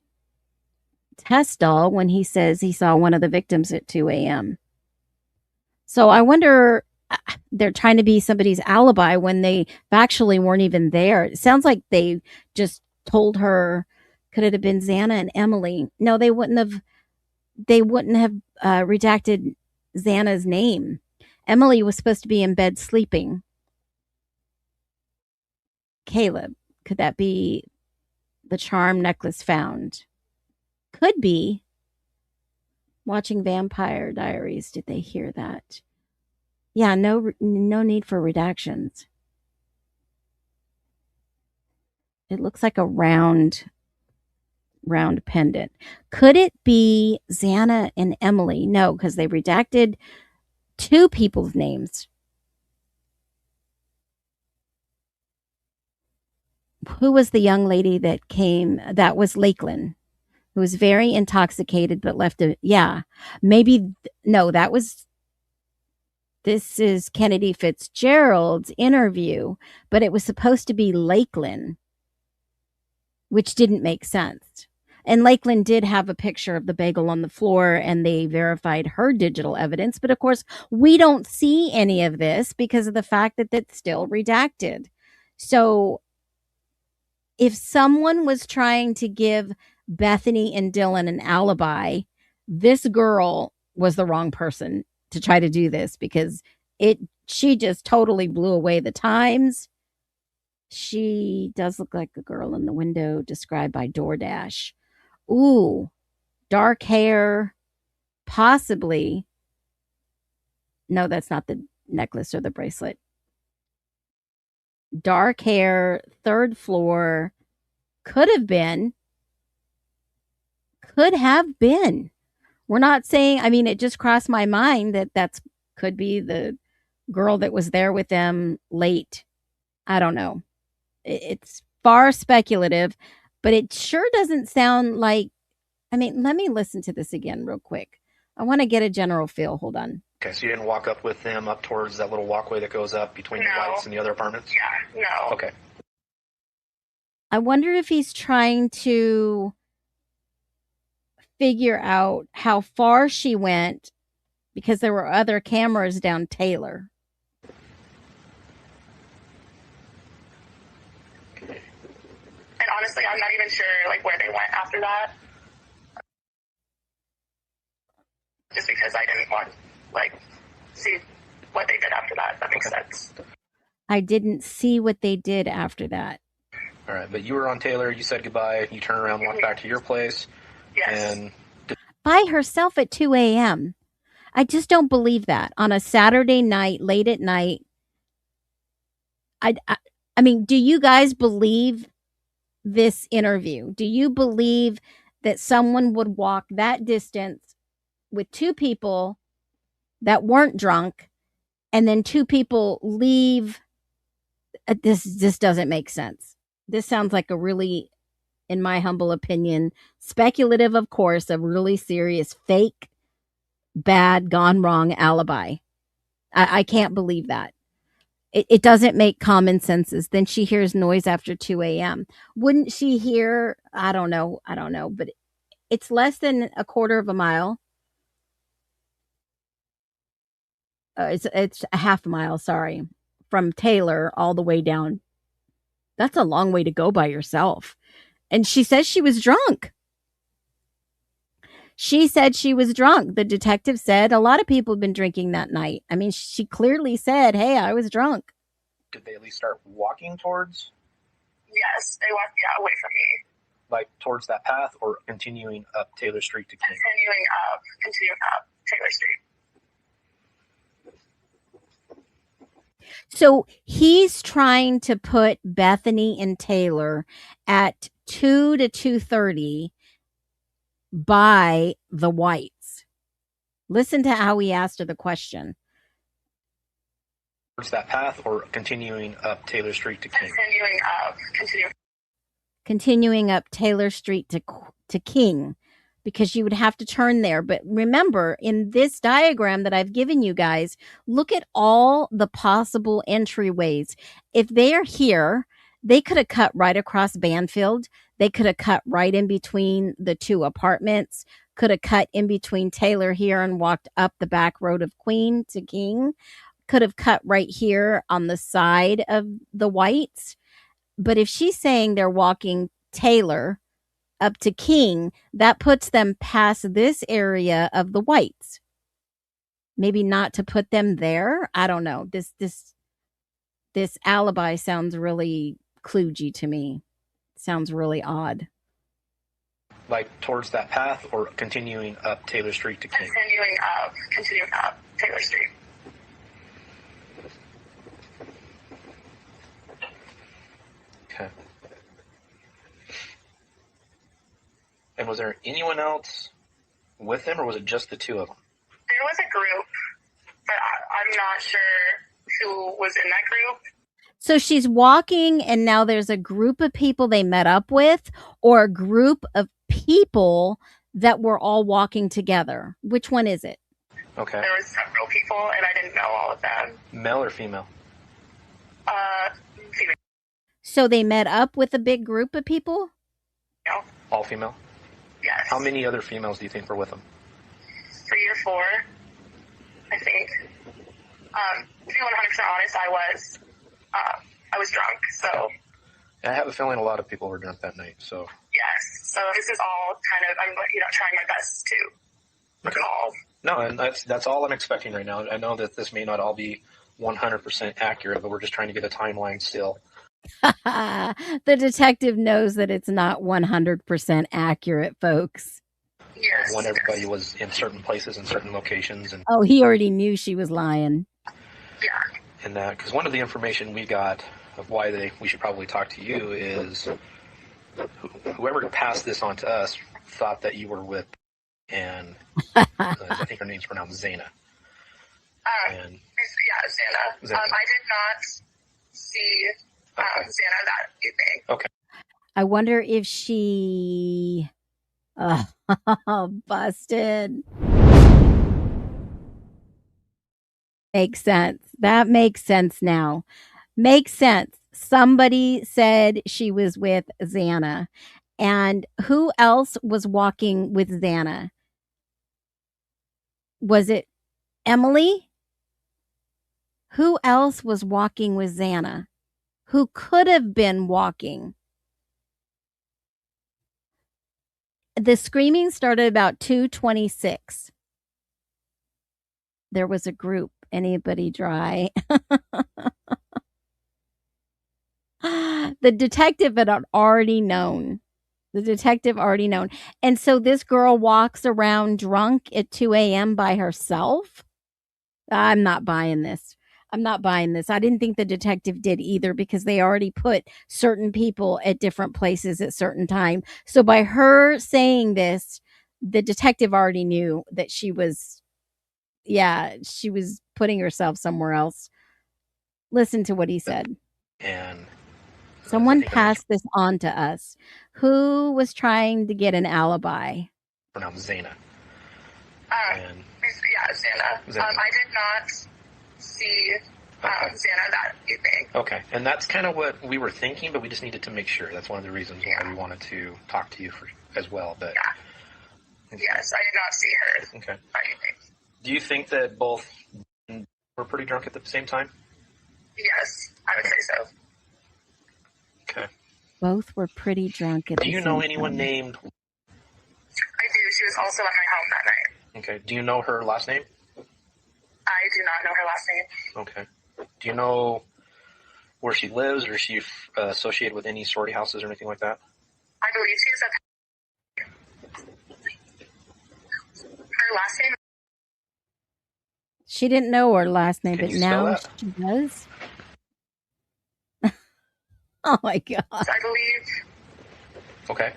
Testall when he says he saw one of the victims at 2 a.m. So I wonder, they're trying to be somebody's alibi when they actually weren't even there. It sounds like they just told her, could it have been Xana and Emily? No, they wouldn't have redacted Xana's name. Emily was supposed to be in bed sleeping. Caleb, could that be the charm necklace found? Could be. Watching Vampire Diaries, did they hear that? Yeah, no need for redactions. It looks like a round pendant. Could it be Xana and Emily? No, because they redacted 2 people's names. Who was the young lady that came? That was Lakeland, who was very intoxicated but left a, maybe, no, this is Kennedy Fitzgerald's interview, but it was supposed to be Lakeland, which didn't make sense. And Lakeland did have a picture of the bagel on the floor, and they verified her digital evidence. But of course, we don't see any of this because of the fact that it's still redacted. So if someone was trying to give Bethany and Dylan an alibi, this girl was the wrong person to try to do this, because she just totally blew away the times. She does look like a girl in the window described by DoorDash. Ooh, dark hair, possibly. No, that's not the necklace or the bracelet. dark hair, third floor, could have been. We're not saying, I mean, it just crossed my mind that that's could be the girl that was there with them late. I don't know. It's far speculative, but it sure doesn't sound like, I mean, let me listen to this again real quick. I want to get a general feel. Hold on. Okay, so you didn't walk up with them up towards that little walkway that goes up between the lights and the other apartments? Yeah, no. Okay. I wonder if he's trying to figure out how far she went because there were other cameras down Taylor. And honestly, I'm not even sure like where they went after that. Just because I didn't want like see what they did after that. If that makes sense. I didn't see what they did after that. All right, but you were on Taylor. You said goodbye. You turned around, walked back to your place, Yes. and By herself at 2 a.m. I just don't believe that on a Saturday night, late at night. I mean, do you guys believe this interview? Do you believe that someone would walk that distance with two people that weren't drunk and then two people leave? This doesn't make sense. This sounds like a really, in my humble opinion, speculative, of course, a really serious fake, bad, gone wrong alibi. I can't believe that. It doesn't make common senses. Then she hears noise after 2 a.m. Wouldn't she hear? I don't know, but it's less than a quarter of a mile. It's a half a mile, sorry, from Taylor all the way down. That's a long way to go by yourself. And she says she was drunk. She said she was drunk. The detective said a lot of people have been drinking that night. I mean, she clearly said, hey, I was drunk. did they at least start walking towards? Yes, they walked away from me. Like towards that path or continuing up Taylor Street to King? Continuing up Taylor Street. So he's trying to put Bethany and Taylor at 2 to 2:30 by the Whites. Listen to how he asked her the question. Towards that path or continuing up Taylor Street to King? Continuing up Taylor Street to King, because you would have to turn there. But remember, in this diagram that I've given you guys, look at all the possible entryways. If they are here, they could have cut right across Banfield. They could have cut right in between the two apartments, could have cut in between Taylor here and walked up the back road of Queen to King, could have cut right here on the side of the Whites. But if she's saying they're walking Taylor up to King, that puts them past this area of the Whites. Maybe not to put them there. I don't know. This alibi sounds really kludgy to me. Sounds really odd. Like towards that path or continuing up Taylor Street to King? Continuing up Taylor Street. Okay. And was there anyone else with them, or was it just the two of them? There was a group, but I'm not sure who was in that group. So she's walking and now there's a group of people they met up with, or a group of people that were all walking together. Which one is it? Okay. There was several people and I didn't know all of them. Male or female? Female. So they met up with a big group of people? No. All female? Yes. How many other females do you think were with them? 3 or 4, I think. To be 100% honest, I was drunk, so. I have a feeling a lot of people were drunk that night, so. Yes, so this is all kind of, I'm trying my best to recall. No, and that's all I'm expecting right now. I know that this may not all be 100% accurate, but we're just trying to get a timeline still. The detective knows that it's not 100% accurate, folks. Yes. When everybody was in certain places and certain locations. And oh, he already knew she was lying. Yeah. And that, because one of the information we got of why we should probably talk to you is whoever passed this on to us thought that you were with, and I think her name's pronounced Zana. And yeah, Zana. I did not see Zana that evening. Okay. I wonder if she busted. Makes sense. That makes sense now. Makes sense. Somebody said she was with Xana. And who else was walking with Xana? Was it Emily? Who else was walking with Xana? Who could have been walking? The screaming started about 2:26. There was a group. Anybody dry? The detective had already known. The detective already known. And so this girl walks around drunk at 2 a.m. by herself. I'm not buying this. I'm not buying this. I didn't think the detective did either because they already put certain people at different places at certain time. So by her saying this, the detective already knew that she was putting herself somewhere else. Listen to what he said. And someone passed this on to us. Who was trying to get an alibi? Pronounced Zana. Yeah, Zana. I did not see Zana that evening. Okay, and that's kind of what we were thinking, but we just needed to make sure. That's one of the reasons why we wanted to talk to you as well. But yes, I did not see her. Okay. That evening. Do you think that both were pretty drunk at the same time? Yes, I would say so. Okay. Both were pretty drunk at the same time. Do you know anyone named? I do. She was also at my home that night. Okay. Do you know her last name? I do not know her last name. Okay. Do you know where she lives, or is she associated with any sorority houses or anything like that? I believe she's her last name. She didn't know her last name, Can but you spell now that? she does. Oh my God. I believe. Okay.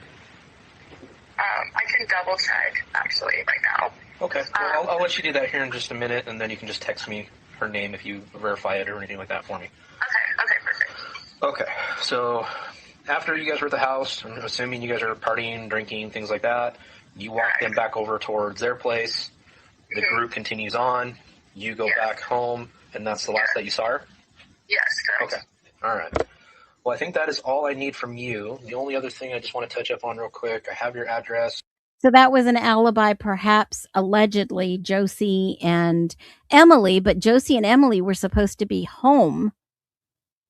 I can double check actually right now. Okay. Well, I'll let you do that here in just a minute, and then you can just text me her name if you verify it or anything like that for me. Okay, perfect. Okay. So after you guys were at the house, I'm assuming you guys are partying, drinking, things like that. You walk them back over towards their place. The group continues on. You go back home, and that's the last that you saw her? Yes, correct. Okay. All right. Well, I think that is all I need from you. The only other thing I just want to touch up on real quick, I have your address. So that was an alibi, perhaps allegedly, Josie and Emily, but Josie and Emily were supposed to be home.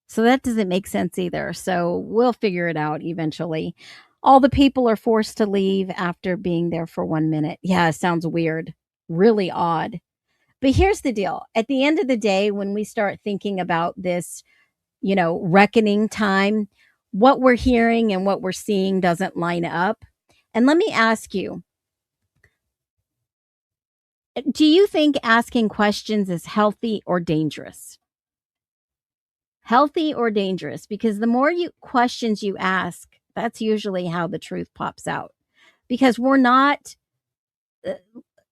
So that doesn't make sense either. So we'll figure it out eventually. All the people are forced to leave after being there for 1 minute. Yeah, it sounds weird. Really odd. But here's the deal. At the end of the day, when we start thinking about this, reckoning time, what we're hearing and what we're seeing doesn't line up. And let me ask you, do you think asking questions is healthy or dangerous? Healthy or dangerous? Because the more questions you ask, that's usually how the truth pops out. Because we're not,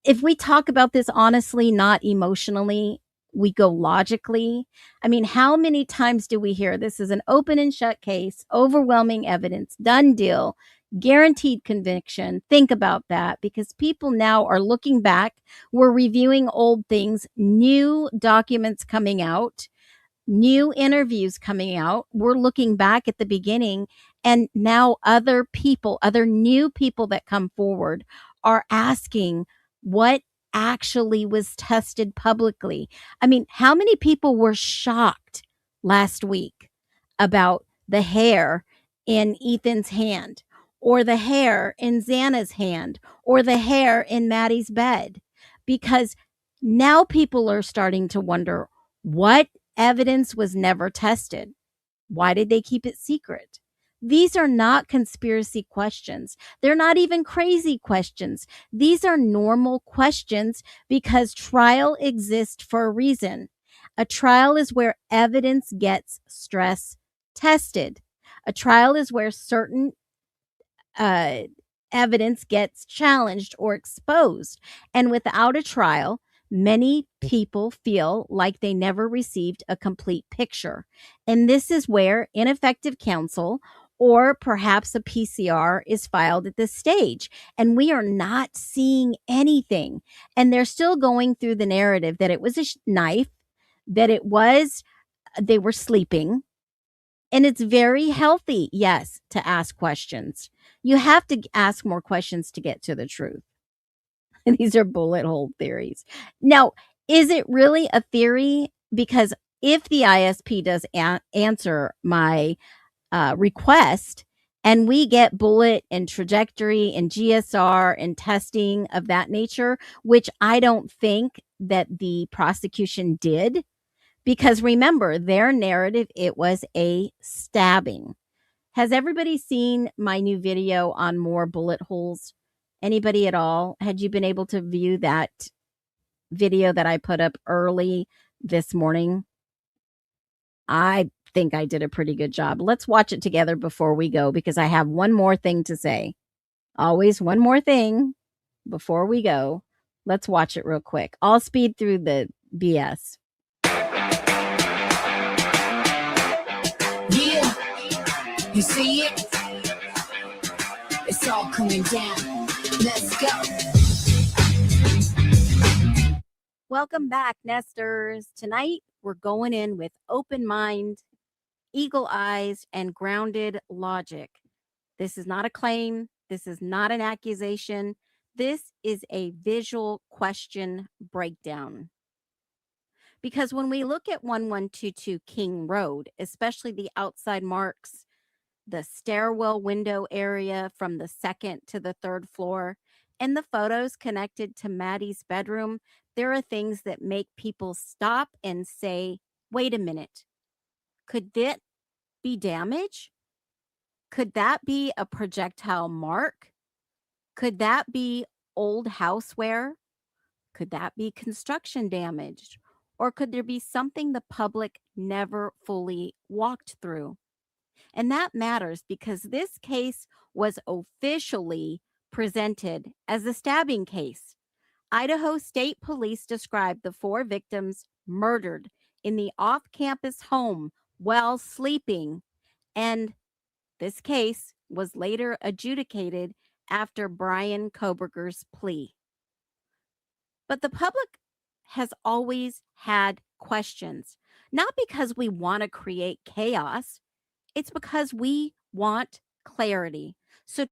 if we talk about this honestly, not emotionally, we go logically. I mean, how many times do we hear this is an open and shut case, overwhelming evidence, done deal, guaranteed conviction? Think about that, because people now are looking back. We're reviewing old things, new documents coming out, new interviews coming out. We're looking back at the beginning, and now other new people that come forward are asking what actually was tested publicly. I mean, how many people were shocked last week about the hair in Ethan's hand, or the hair in Xana's hand, or the hair in Maddie's bed? Because now people are starting to wonder, what evidence was never tested? Why did they keep it secret? These are not conspiracy questions. They're not even crazy questions. These are normal questions, because trial exists for a reason. A trial is where evidence gets stress tested. A trial is where certain evidence gets challenged or exposed. And without a trial, many people feel like they never received a complete picture. And this is where ineffective counsel or perhaps a PCR is filed at this stage. And we are not seeing anything. And they're still going through the narrative that it was a knife, that they were sleeping. And it's very healthy, yes, to ask questions. You have to ask more questions to get to the truth. These are bullet hole theories. Now, is it really a theory? Because if the ISP does answer my request and we get bullet and trajectory and GSR and testing of that nature, which I don't think that the prosecution did, because remember, their narrative, it was a stabbing. Has everybody seen my new video on more bullet holes? Anybody at all? Had you been able to view that video that I put up early this morning? I think I did a pretty good job. Let's watch it together before we go, because I have one more thing to say. Always one more thing before we go. Let's watch it real quick. I'll speed through the BS. Yeah, you see it? It's all coming down. Let's go. Welcome back, nesters. Tonight, we're going in with open mind, eagle eyes, and grounded logic. This is not a claim. This is not an accusation. This is a visual question breakdown. Because when we look at 1122 King Road, especially the outside marks, the stairwell window area from the second to the third floor, and the photos connected to Maddie's bedroom, there are things that make people stop and say, wait a minute, could that be damage? Could that be a projectile mark? Could that be old houseware? Could that be construction damage? Or could there be something the public never fully walked through? And that matters because this case was officially presented as a stabbing case. Idaho State Police described the 4 victims murdered in the off-campus home while sleeping, and this case was later adjudicated after Brian Koberger's plea. But the public has always had questions, not because we want to create chaos. It's because we want clarity. So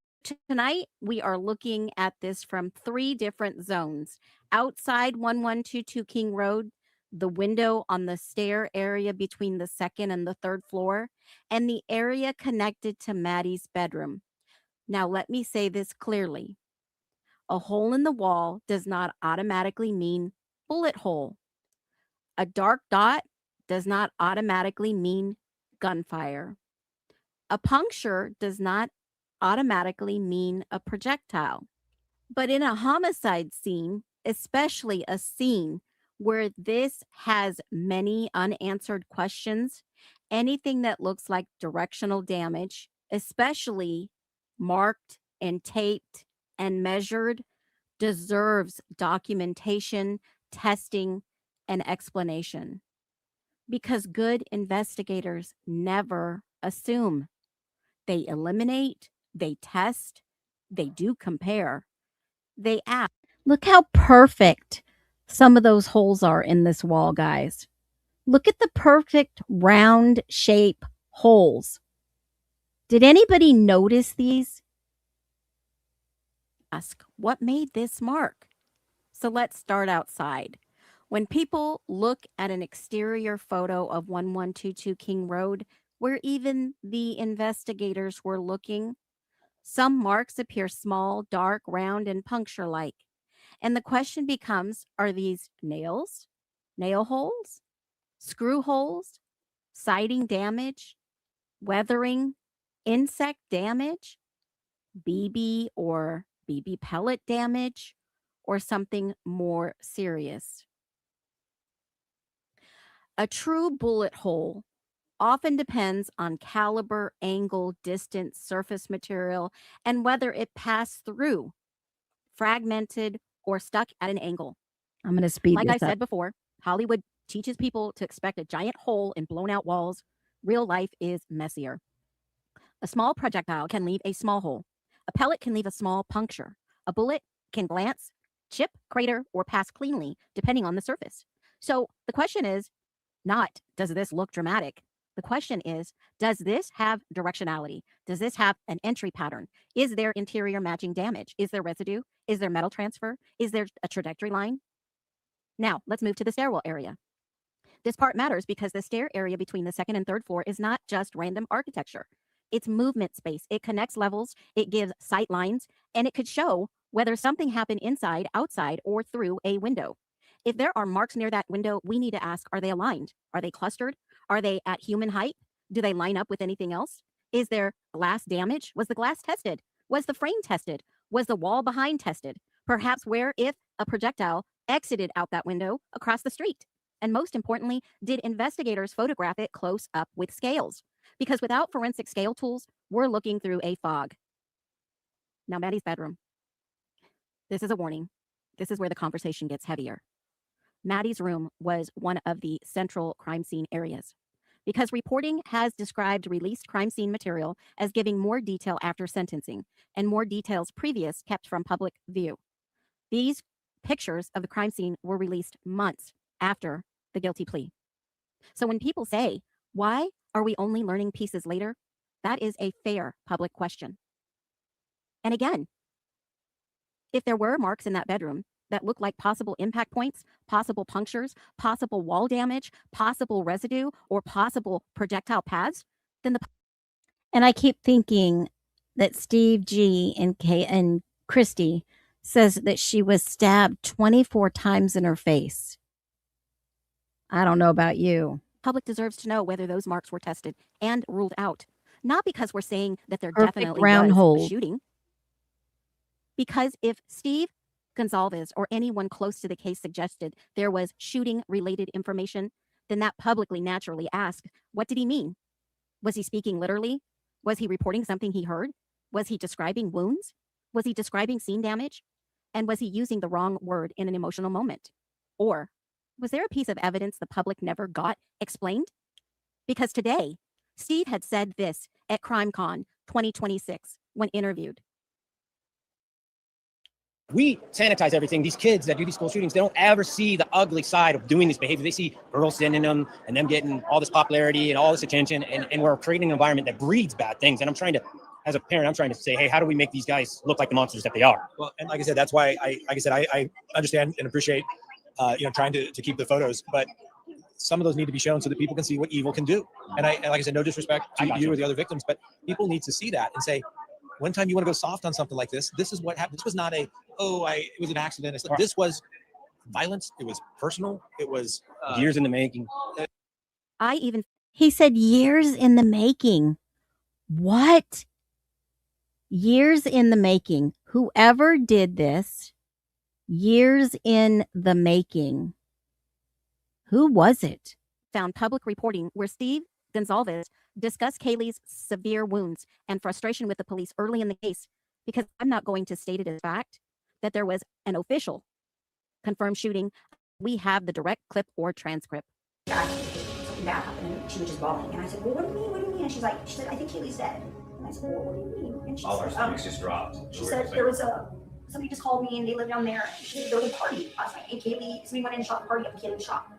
tonight we are looking at this from 3 different zones. Outside 1122 King Road, the window on the stair area between the second and the third floor, and the area connected to Maddie's bedroom. Now let me say this clearly. A hole in the wall does not automatically mean bullet hole. A dark dot does not automatically mean gunfire. A puncture does not automatically mean a projectile. But in a homicide scene, especially a scene where this has many unanswered questions, anything that looks like directional damage, especially marked and taped and measured, deserves documentation, testing, and explanation. Because good investigators never assume. They eliminate, they test, they do compare, they ask. Look how perfect some of those holes are in this wall, guys. Look at the perfect round shape holes. Did anybody notice these? Ask, what made this mark? So let's start outside. When people look at an exterior photo of 1122 King Road, where even the investigators were looking, some marks appear small, dark, round, and puncture-like. And the question becomes, are these nails, nail holes, screw holes, siding damage, weathering, insect damage, BB or BB pellet damage, or something more serious? A true bullet hole often depends on caliber, angle, distance, surface material, and whether it passed through, fragmented, or stuck at an angle. I'm going to speed this up. Like I said before, Hollywood teaches people to expect a giant hole in blown out walls. Real life is messier. A small projectile can leave a small hole. A pellet can leave a small puncture. A bullet can glance, chip, crater, or pass cleanly, depending on the surface. So the question is not, does this look dramatic? The question is, does this have directionality? Does this have an entry pattern? Is there interior matching damage? Is there residue? Is there metal transfer? Is there a trajectory line? Now, let's move to the stairwell area. This part matters because the stair area between the second and third floor is not just random architecture. It's movement space. It connects levels, it gives sight lines, and it could show whether something happened inside, outside, or through a window. If there are marks near that window, we need to ask, are they aligned? Are they clustered? Are they at human height? Do they line up with anything else? Is there glass damage? Was the glass tested? Was the frame tested? Was the wall behind tested? Perhaps where if a projectile exited out that window across the street? And most importantly, did investigators photograph it close up with scales? Because without forensic scale tools, we're looking through a fog. Now, Maddie's bedroom. This is a warning. This is where the conversation gets heavier. Maddie's room was one of the central crime scene areas because reporting has described released crime scene material as giving more detail after sentencing and more details previous kept from public view. These pictures of the crime scene were released months after the guilty plea. So when people say, why are we only learning pieces later? That is a fair public question. And again, if there were marks in that bedroom that look like possible impact points, possible punctures, possible wall damage, possible residue, or possible projectile paths, then And I keep thinking that Steve G and Christy says that she was stabbed 24 times in her face. I don't know about you. Public deserves to know whether those marks were tested and ruled out. Not because we're saying that there definitely was shooting. Because if Steve Gonzalez or anyone close to the case suggested there was shooting-related information, then that publicly naturally asked, what did he mean? Was he speaking literally? Was he reporting something he heard? Was he describing wounds? Was he describing scene damage? And was he using the wrong word in an emotional moment? Or was there a piece of evidence the public never got explained? Because today, Steve had said this at CrimeCon 2026 when interviewed. We sanitize everything. These kids that do these school shootings, they don't ever see the ugly side of doing this behavior. They see girls sending them and them getting all this popularity and all this attention. And we're creating an environment that breeds bad things. And I'm trying to, as a parent, I'm trying to say, hey, how do we make these guys look like the monsters that they are? Well, and like I said, that's why I understand and appreciate, trying to keep the photos, but some of those need to be shown so that people can see what evil can do. And like I said, no disrespect to you or the other victims, but people need to see that and say, one time you want to go soft on something like this, this is what happened. This was not it was an accident. This was violence. It was personal. It was years in the making. He said years in the making. What? Years in the making. Whoever did this, years in the making. Who was it? Found public reporting where Steve Gonzalez discussed Kaylee's severe wounds and frustration with the police early in the case, because I'm not going to state it as fact that there was an official confirmed shooting. We have the direct clip or transcript. Something bad happened, and she was just bawling. And I said, well, what do you mean? What do you mean? And she said, I think Kaylee's dead. And I said, well, what do you mean? And she all said, our stomachs just dropped. She said there was somebody just called me and they live down there. And she said there was a party last night. And somebody went in and shot the party up and Kaylee was shot.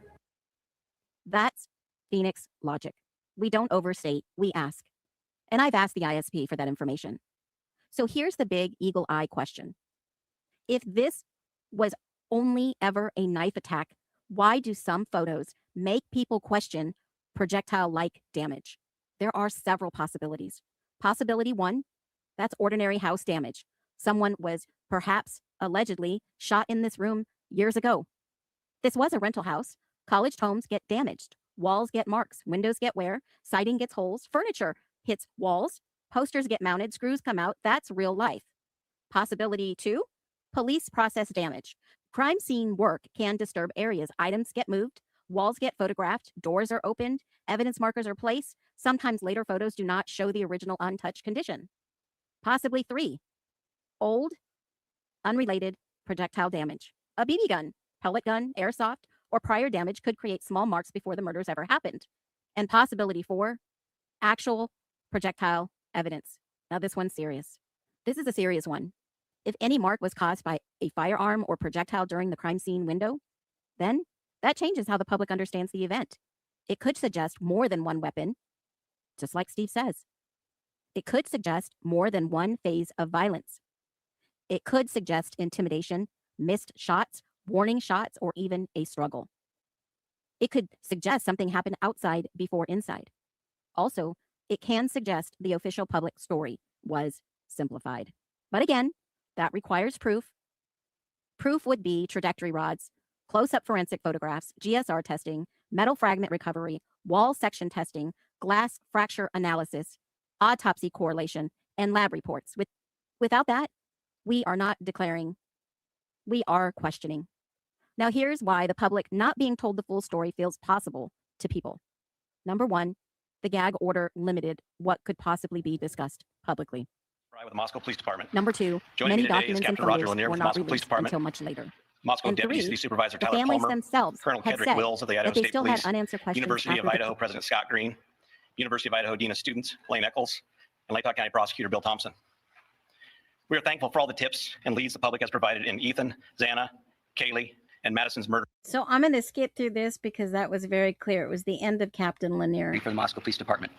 That's Phoenix logic. We don't overstate, we ask. And I've asked the ISP for that information. So here's the big eagle eye question. If this was only ever a knife attack, why do some photos make people question projectile-like damage? There are several possibilities. Possibility one, that's ordinary house damage. Someone was perhaps allegedly shot in this room years ago. This was a rental house. College homes get damaged. Walls get marks, windows get wear, siding gets holes, furniture hits walls, posters get mounted, screws come out. That's real life. Possibility two, police process damage. Crime scene work can disturb areas. Items get moved, walls get photographed, doors are opened, Evidence markers are placed. Sometimes later photos do not show the original untouched condition. Possibly 3, old, unrelated projectile damage. A BB gun, pellet gun, airsoft, or prior damage could create small marks before the murders ever happened. And possibility 4, actual projectile evidence. Now this one's serious. This is a serious one. If any mark was caused by a firearm or projectile during the crime scene window, then that changes how the public understands the event. It could suggest more than one weapon, just like Steve says. It could suggest more than one phase of violence. It could suggest intimidation, missed shots, warning shots, or even a struggle. It could suggest something happened outside before inside. Also, it can suggest the official public story was simplified. But again, that requires proof. Proof would be trajectory rods, close-up forensic photographs, GSR testing, metal fragment recovery, wall section testing, glass fracture analysis, autopsy correlation, and lab reports. Without that, we are not declaring, we are questioning. Now here's why the public not being told the full story feels possible to people. Number 1, the gag order limited what could possibly be discussed publicly. With the Moscow Police Department. Number 2, many documents and photos were not released until much later. Moscow And Deputy 3, City Supervisor the Tyler families Palmer, themselves Colonel had Kedrick said Wills of the that Idaho they State still Police, had unanswered questions University of after Idaho President Scott Green, University of Idaho Dean of Students Blaine Eccles, and Latah County Prosecutor Bill Thompson. We are thankful for all the tips and leads the public has provided in Ethan, Xana, Kaylee, and Madison's murder. So I'm going to skip through this because that was very clear. It was the end of Captain Lanier. For the Moscow Police Department.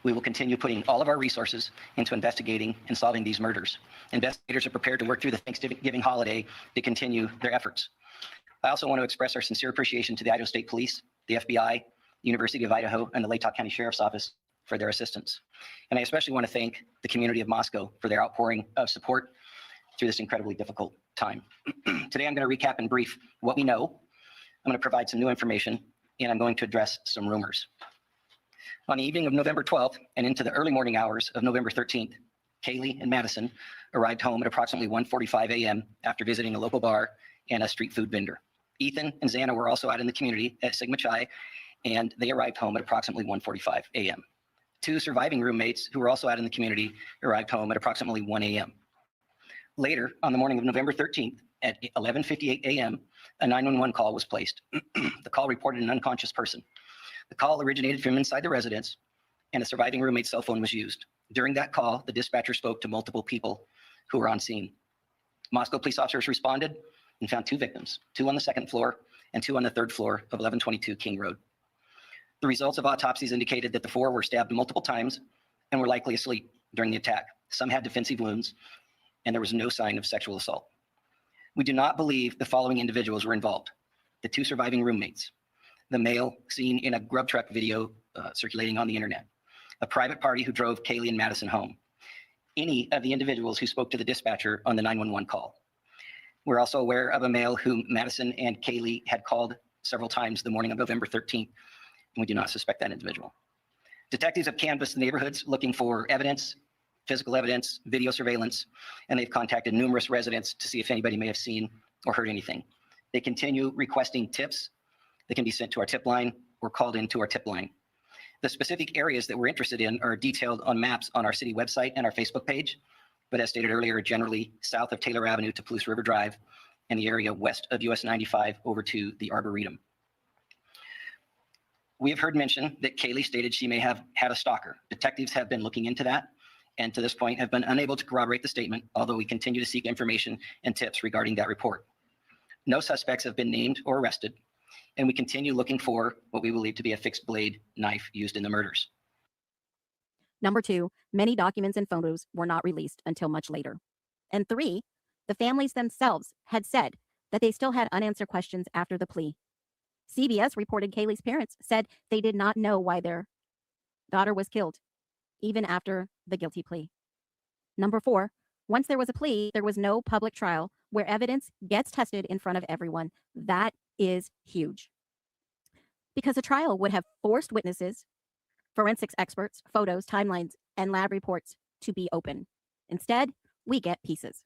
We will continue putting all of our resources into investigating and solving these murders. Investigators are prepared to work through the Thanksgiving holiday to continue their efforts. I also want to express our sincere appreciation to the Idaho State Police, the FBI, University of Idaho, and the Latah County Sheriff's Office for their assistance. And I especially want to thank the community of Moscow for their outpouring of support through this incredibly difficult time. Today, I'm going to recap in brief what we know. I'm going to provide some new information, and I'm going to address some rumors. On the evening of November 12th and into the early morning hours of November 13th, Kaylee and Madison arrived home at approximately 1:45 a.m. after visiting a local bar and a street food vendor. Ethan and Xana were also out in the community at Sigma Chi, and they arrived home at approximately 1:45 a.m. 2 surviving roommates who were also out in the community arrived home at approximately 1 a.m. Later, on the morning of November 13th at 11:58 a.m., a 911 call was placed. The call reported an unconscious person. The call originated from inside the residence, and a surviving roommate's cell phone was used. During that call, the dispatcher spoke to multiple people who were on scene. Moscow police officers responded and found 2 victims, 2 on the 2nd floor and 2 on the 3rd floor of 1122 King Road. The results of autopsies indicated that the 4 were stabbed multiple times and were likely asleep during the attack. Some had defensive wounds, and there was no sign of sexual assault. We do not believe the following individuals were involved: the 2 surviving roommates, the male seen in a grub truck video circulating on the internet, a private party who drove Kaylee and Madison home, any of the individuals who spoke to the dispatcher on the 911 call. We're also aware of a male whom Madison and Kaylee had called several times the morning of November 13th, and we do not suspect that individual. Detectives have canvassed the neighborhoods looking for evidence, physical evidence, video surveillance, and they've contacted numerous residents to see if anybody may have seen or heard anything. They continue requesting tips that can be sent to our tip line or called into our tip line. The specific areas that we're interested in are detailed on maps on our city website and our Facebook page, but as stated earlier, generally south of Taylor Avenue to Palouse River Drive and the area west of US 95 over to the Arboretum. We have heard mention that Kaylee stated she may have had a stalker. Detectives have been looking into that, and to this point have been unable to corroborate the statement, although we continue to seek information and tips regarding that report. No suspects have been named or arrested, and we continue looking for what we believe to be a fixed blade knife used in the murders. Number 2, many documents and photos were not released until much later. And 3, the families themselves had said that they still had unanswered questions after the plea. CBS reported Kaylee's parents said they did not know why their daughter was killed, even after the guilty plea. Number 4, once there was a plea, there was no public trial where evidence gets tested in front of everyone. That is huge. Because a trial would have forced witnesses, forensics experts, photos, timelines, and lab reports to be open. Instead, we get pieces,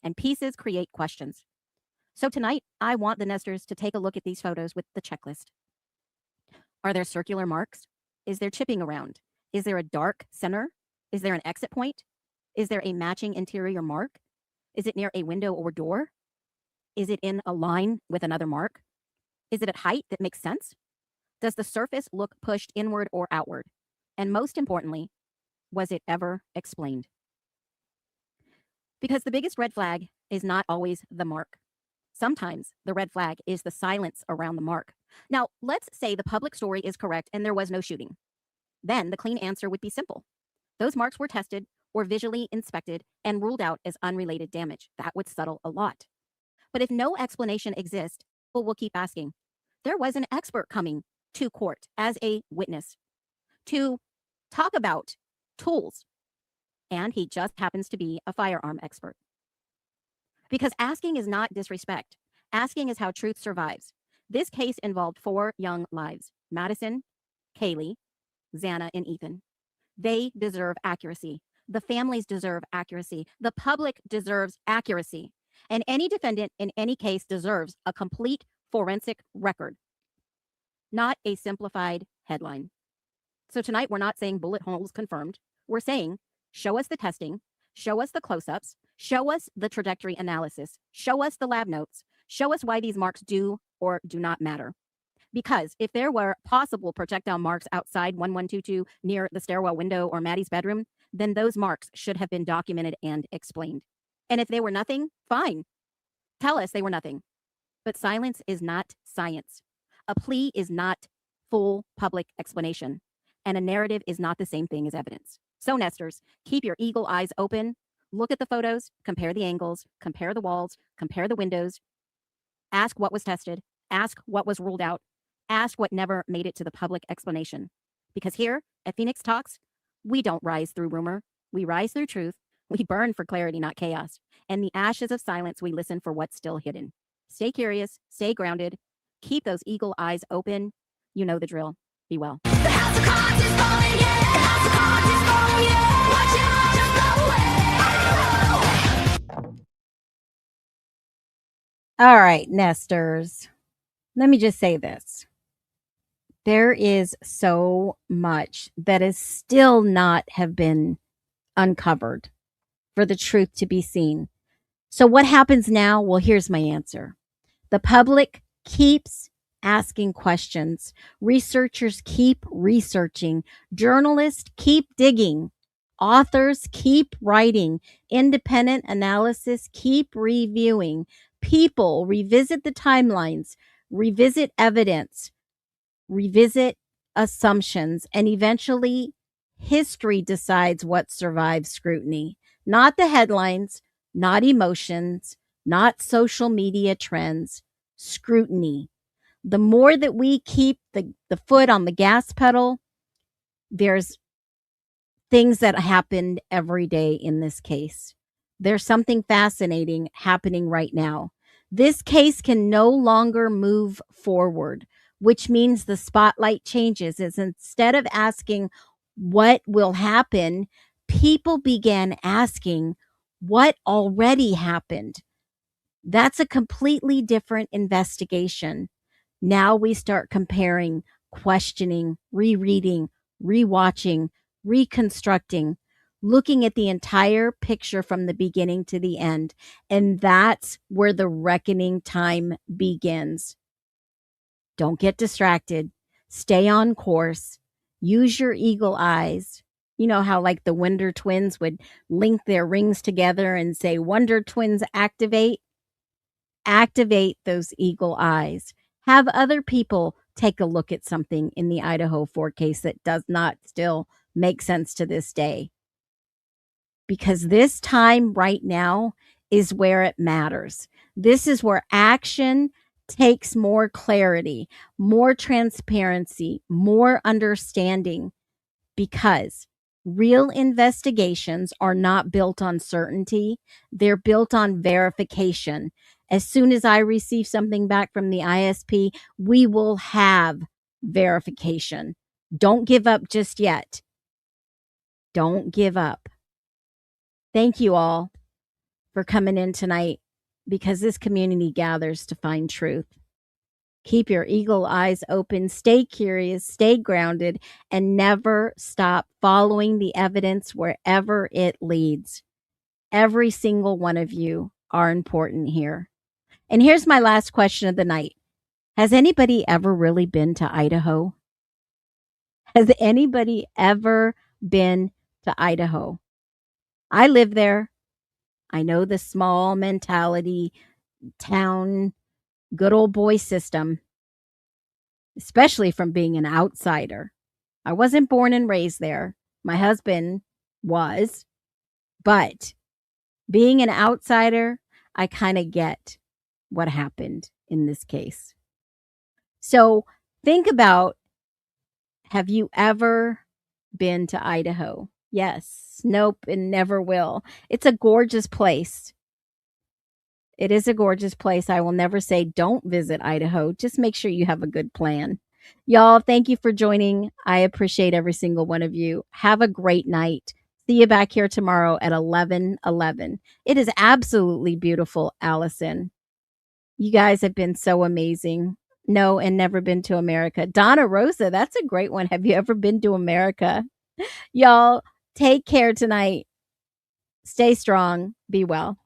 and pieces create questions. So tonight, I want the nesters to take a look at these photos with the checklist. Are there circular marks? Is there chipping around? Is there a dark center? Is there an exit point? Is there a matching interior mark? Is it near a window or door? Is it in a line with another mark? Is it at height that makes sense? Does the surface look pushed inward or outward? And most importantly, was it ever explained? Because the biggest red flag is not always the mark. Sometimes the red flag is the silence around the mark. Now, let's say the public story is correct and there was no shooting. Then the clean answer would be simple. Those marks were tested or visually inspected and ruled out as unrelated damage. That would settle a lot. But if no explanation exists, people will keep asking. There was an expert coming to court as a witness to talk about tools, and he just happens to be a firearm expert. Because asking is not disrespect. Asking is how truth survives. This case involved 4 young lives: Madison, Kaylee, Xana, and Ethan. They deserve accuracy. The families deserve accuracy. The public deserves accuracy. And any defendant in any case deserves a complete forensic record, not a simplified headline. So tonight, we're not saying bullet holes confirmed. We're saying, show us the testing, show us the close-ups, show us the trajectory analysis, show us the lab notes, show us why these marks do or do not matter. Because if there were possible projectile marks outside 1122 near the stairwell window or Maddie's bedroom, then those marks should have been documented and explained. And if they were nothing, fine. Tell us they were nothing. But silence is not science. A plea is not full public explanation. And a narrative is not the same thing as evidence. So, nesters, keep your eagle eyes open. Look at the photos, compare the angles, compare the walls, compare the windows. Ask what was tested. Ask what was ruled out. Ask what never made it to the public explanation. Because here at Phoenix Talks, we don't rise through rumor. We rise through truth. We burn for clarity, not chaos. And the ashes of silence, we listen for what's still hidden. Stay curious. Stay grounded. Keep those eagle eyes open. You know the drill. Be well. The house of cards is falling, yeah. The house of cards is falling, yeah. Watch out, just go away. All right, nesters. Let me just say this. There is so much that is still not have been uncovered for the truth to be seen. So what happens now? Well, here's my answer. The public keeps asking questions. Researchers keep researching. Journalists keep digging. Authors keep writing. Independent analysis keep reviewing. People revisit the timelines, revisit evidence, revisit assumptions, and eventually history decides what survives scrutiny. Not the headlines, not emotions, not social media trends, scrutiny. The more that we keep the foot on the gas pedal, there's things that happened every day in this case. There's something fascinating happening right now. This case can no longer move forward, which means the spotlight changes. Is instead of asking what will happen, people began asking what already happened. That's a completely different investigation. Now we start comparing, questioning, rereading, rewatching, reconstructing, looking at the entire picture from the beginning to the end. And that's where the reckoning time begins. Don't get distracted. Stay on course. Use your eagle eyes. You know how like the Wonder Twins would link their rings together and say, Wonder Twins activate? Activate those eagle eyes. Have other people take a look at something in the IDAHO4 case that does not still make sense to this day. Because this time right now is where it matters. This is where action takes more clarity, more transparency, more understanding, because real investigations are not built on certainty. They're built on verification. As soon as I receive something back from the ISP, we will have verification. Don't give up just yet. Don't give up. Thank you all for coming in tonight, because this community gathers to find truth. Keep your eagle eyes open, stay curious, stay grounded, and never stop following the evidence wherever it leads. Every single one of you are important here. And here's my last question of the night. Has anybody ever really been to Idaho? Has anybody ever been to Idaho? I live there. I know the small mentality, town, good old boy system, especially from being an outsider. I wasn't born and raised there. My husband was, but being an outsider, I kind of get what happened in this case. So think about, have you ever been to Idaho? Yes, nope, and never will. It's a gorgeous place. It is a gorgeous place. I will never say don't visit Idaho. Just make sure you have a good plan. Y'all, thank you for joining. I appreciate every single one of you. Have a great night. See you back here tomorrow at 11:11. It is absolutely beautiful, Allison. You guys have been so amazing. No, and never been to America. Donna Rosa, that's a great one. Have you ever been to America? Y'all, take care tonight. Stay strong. Be well.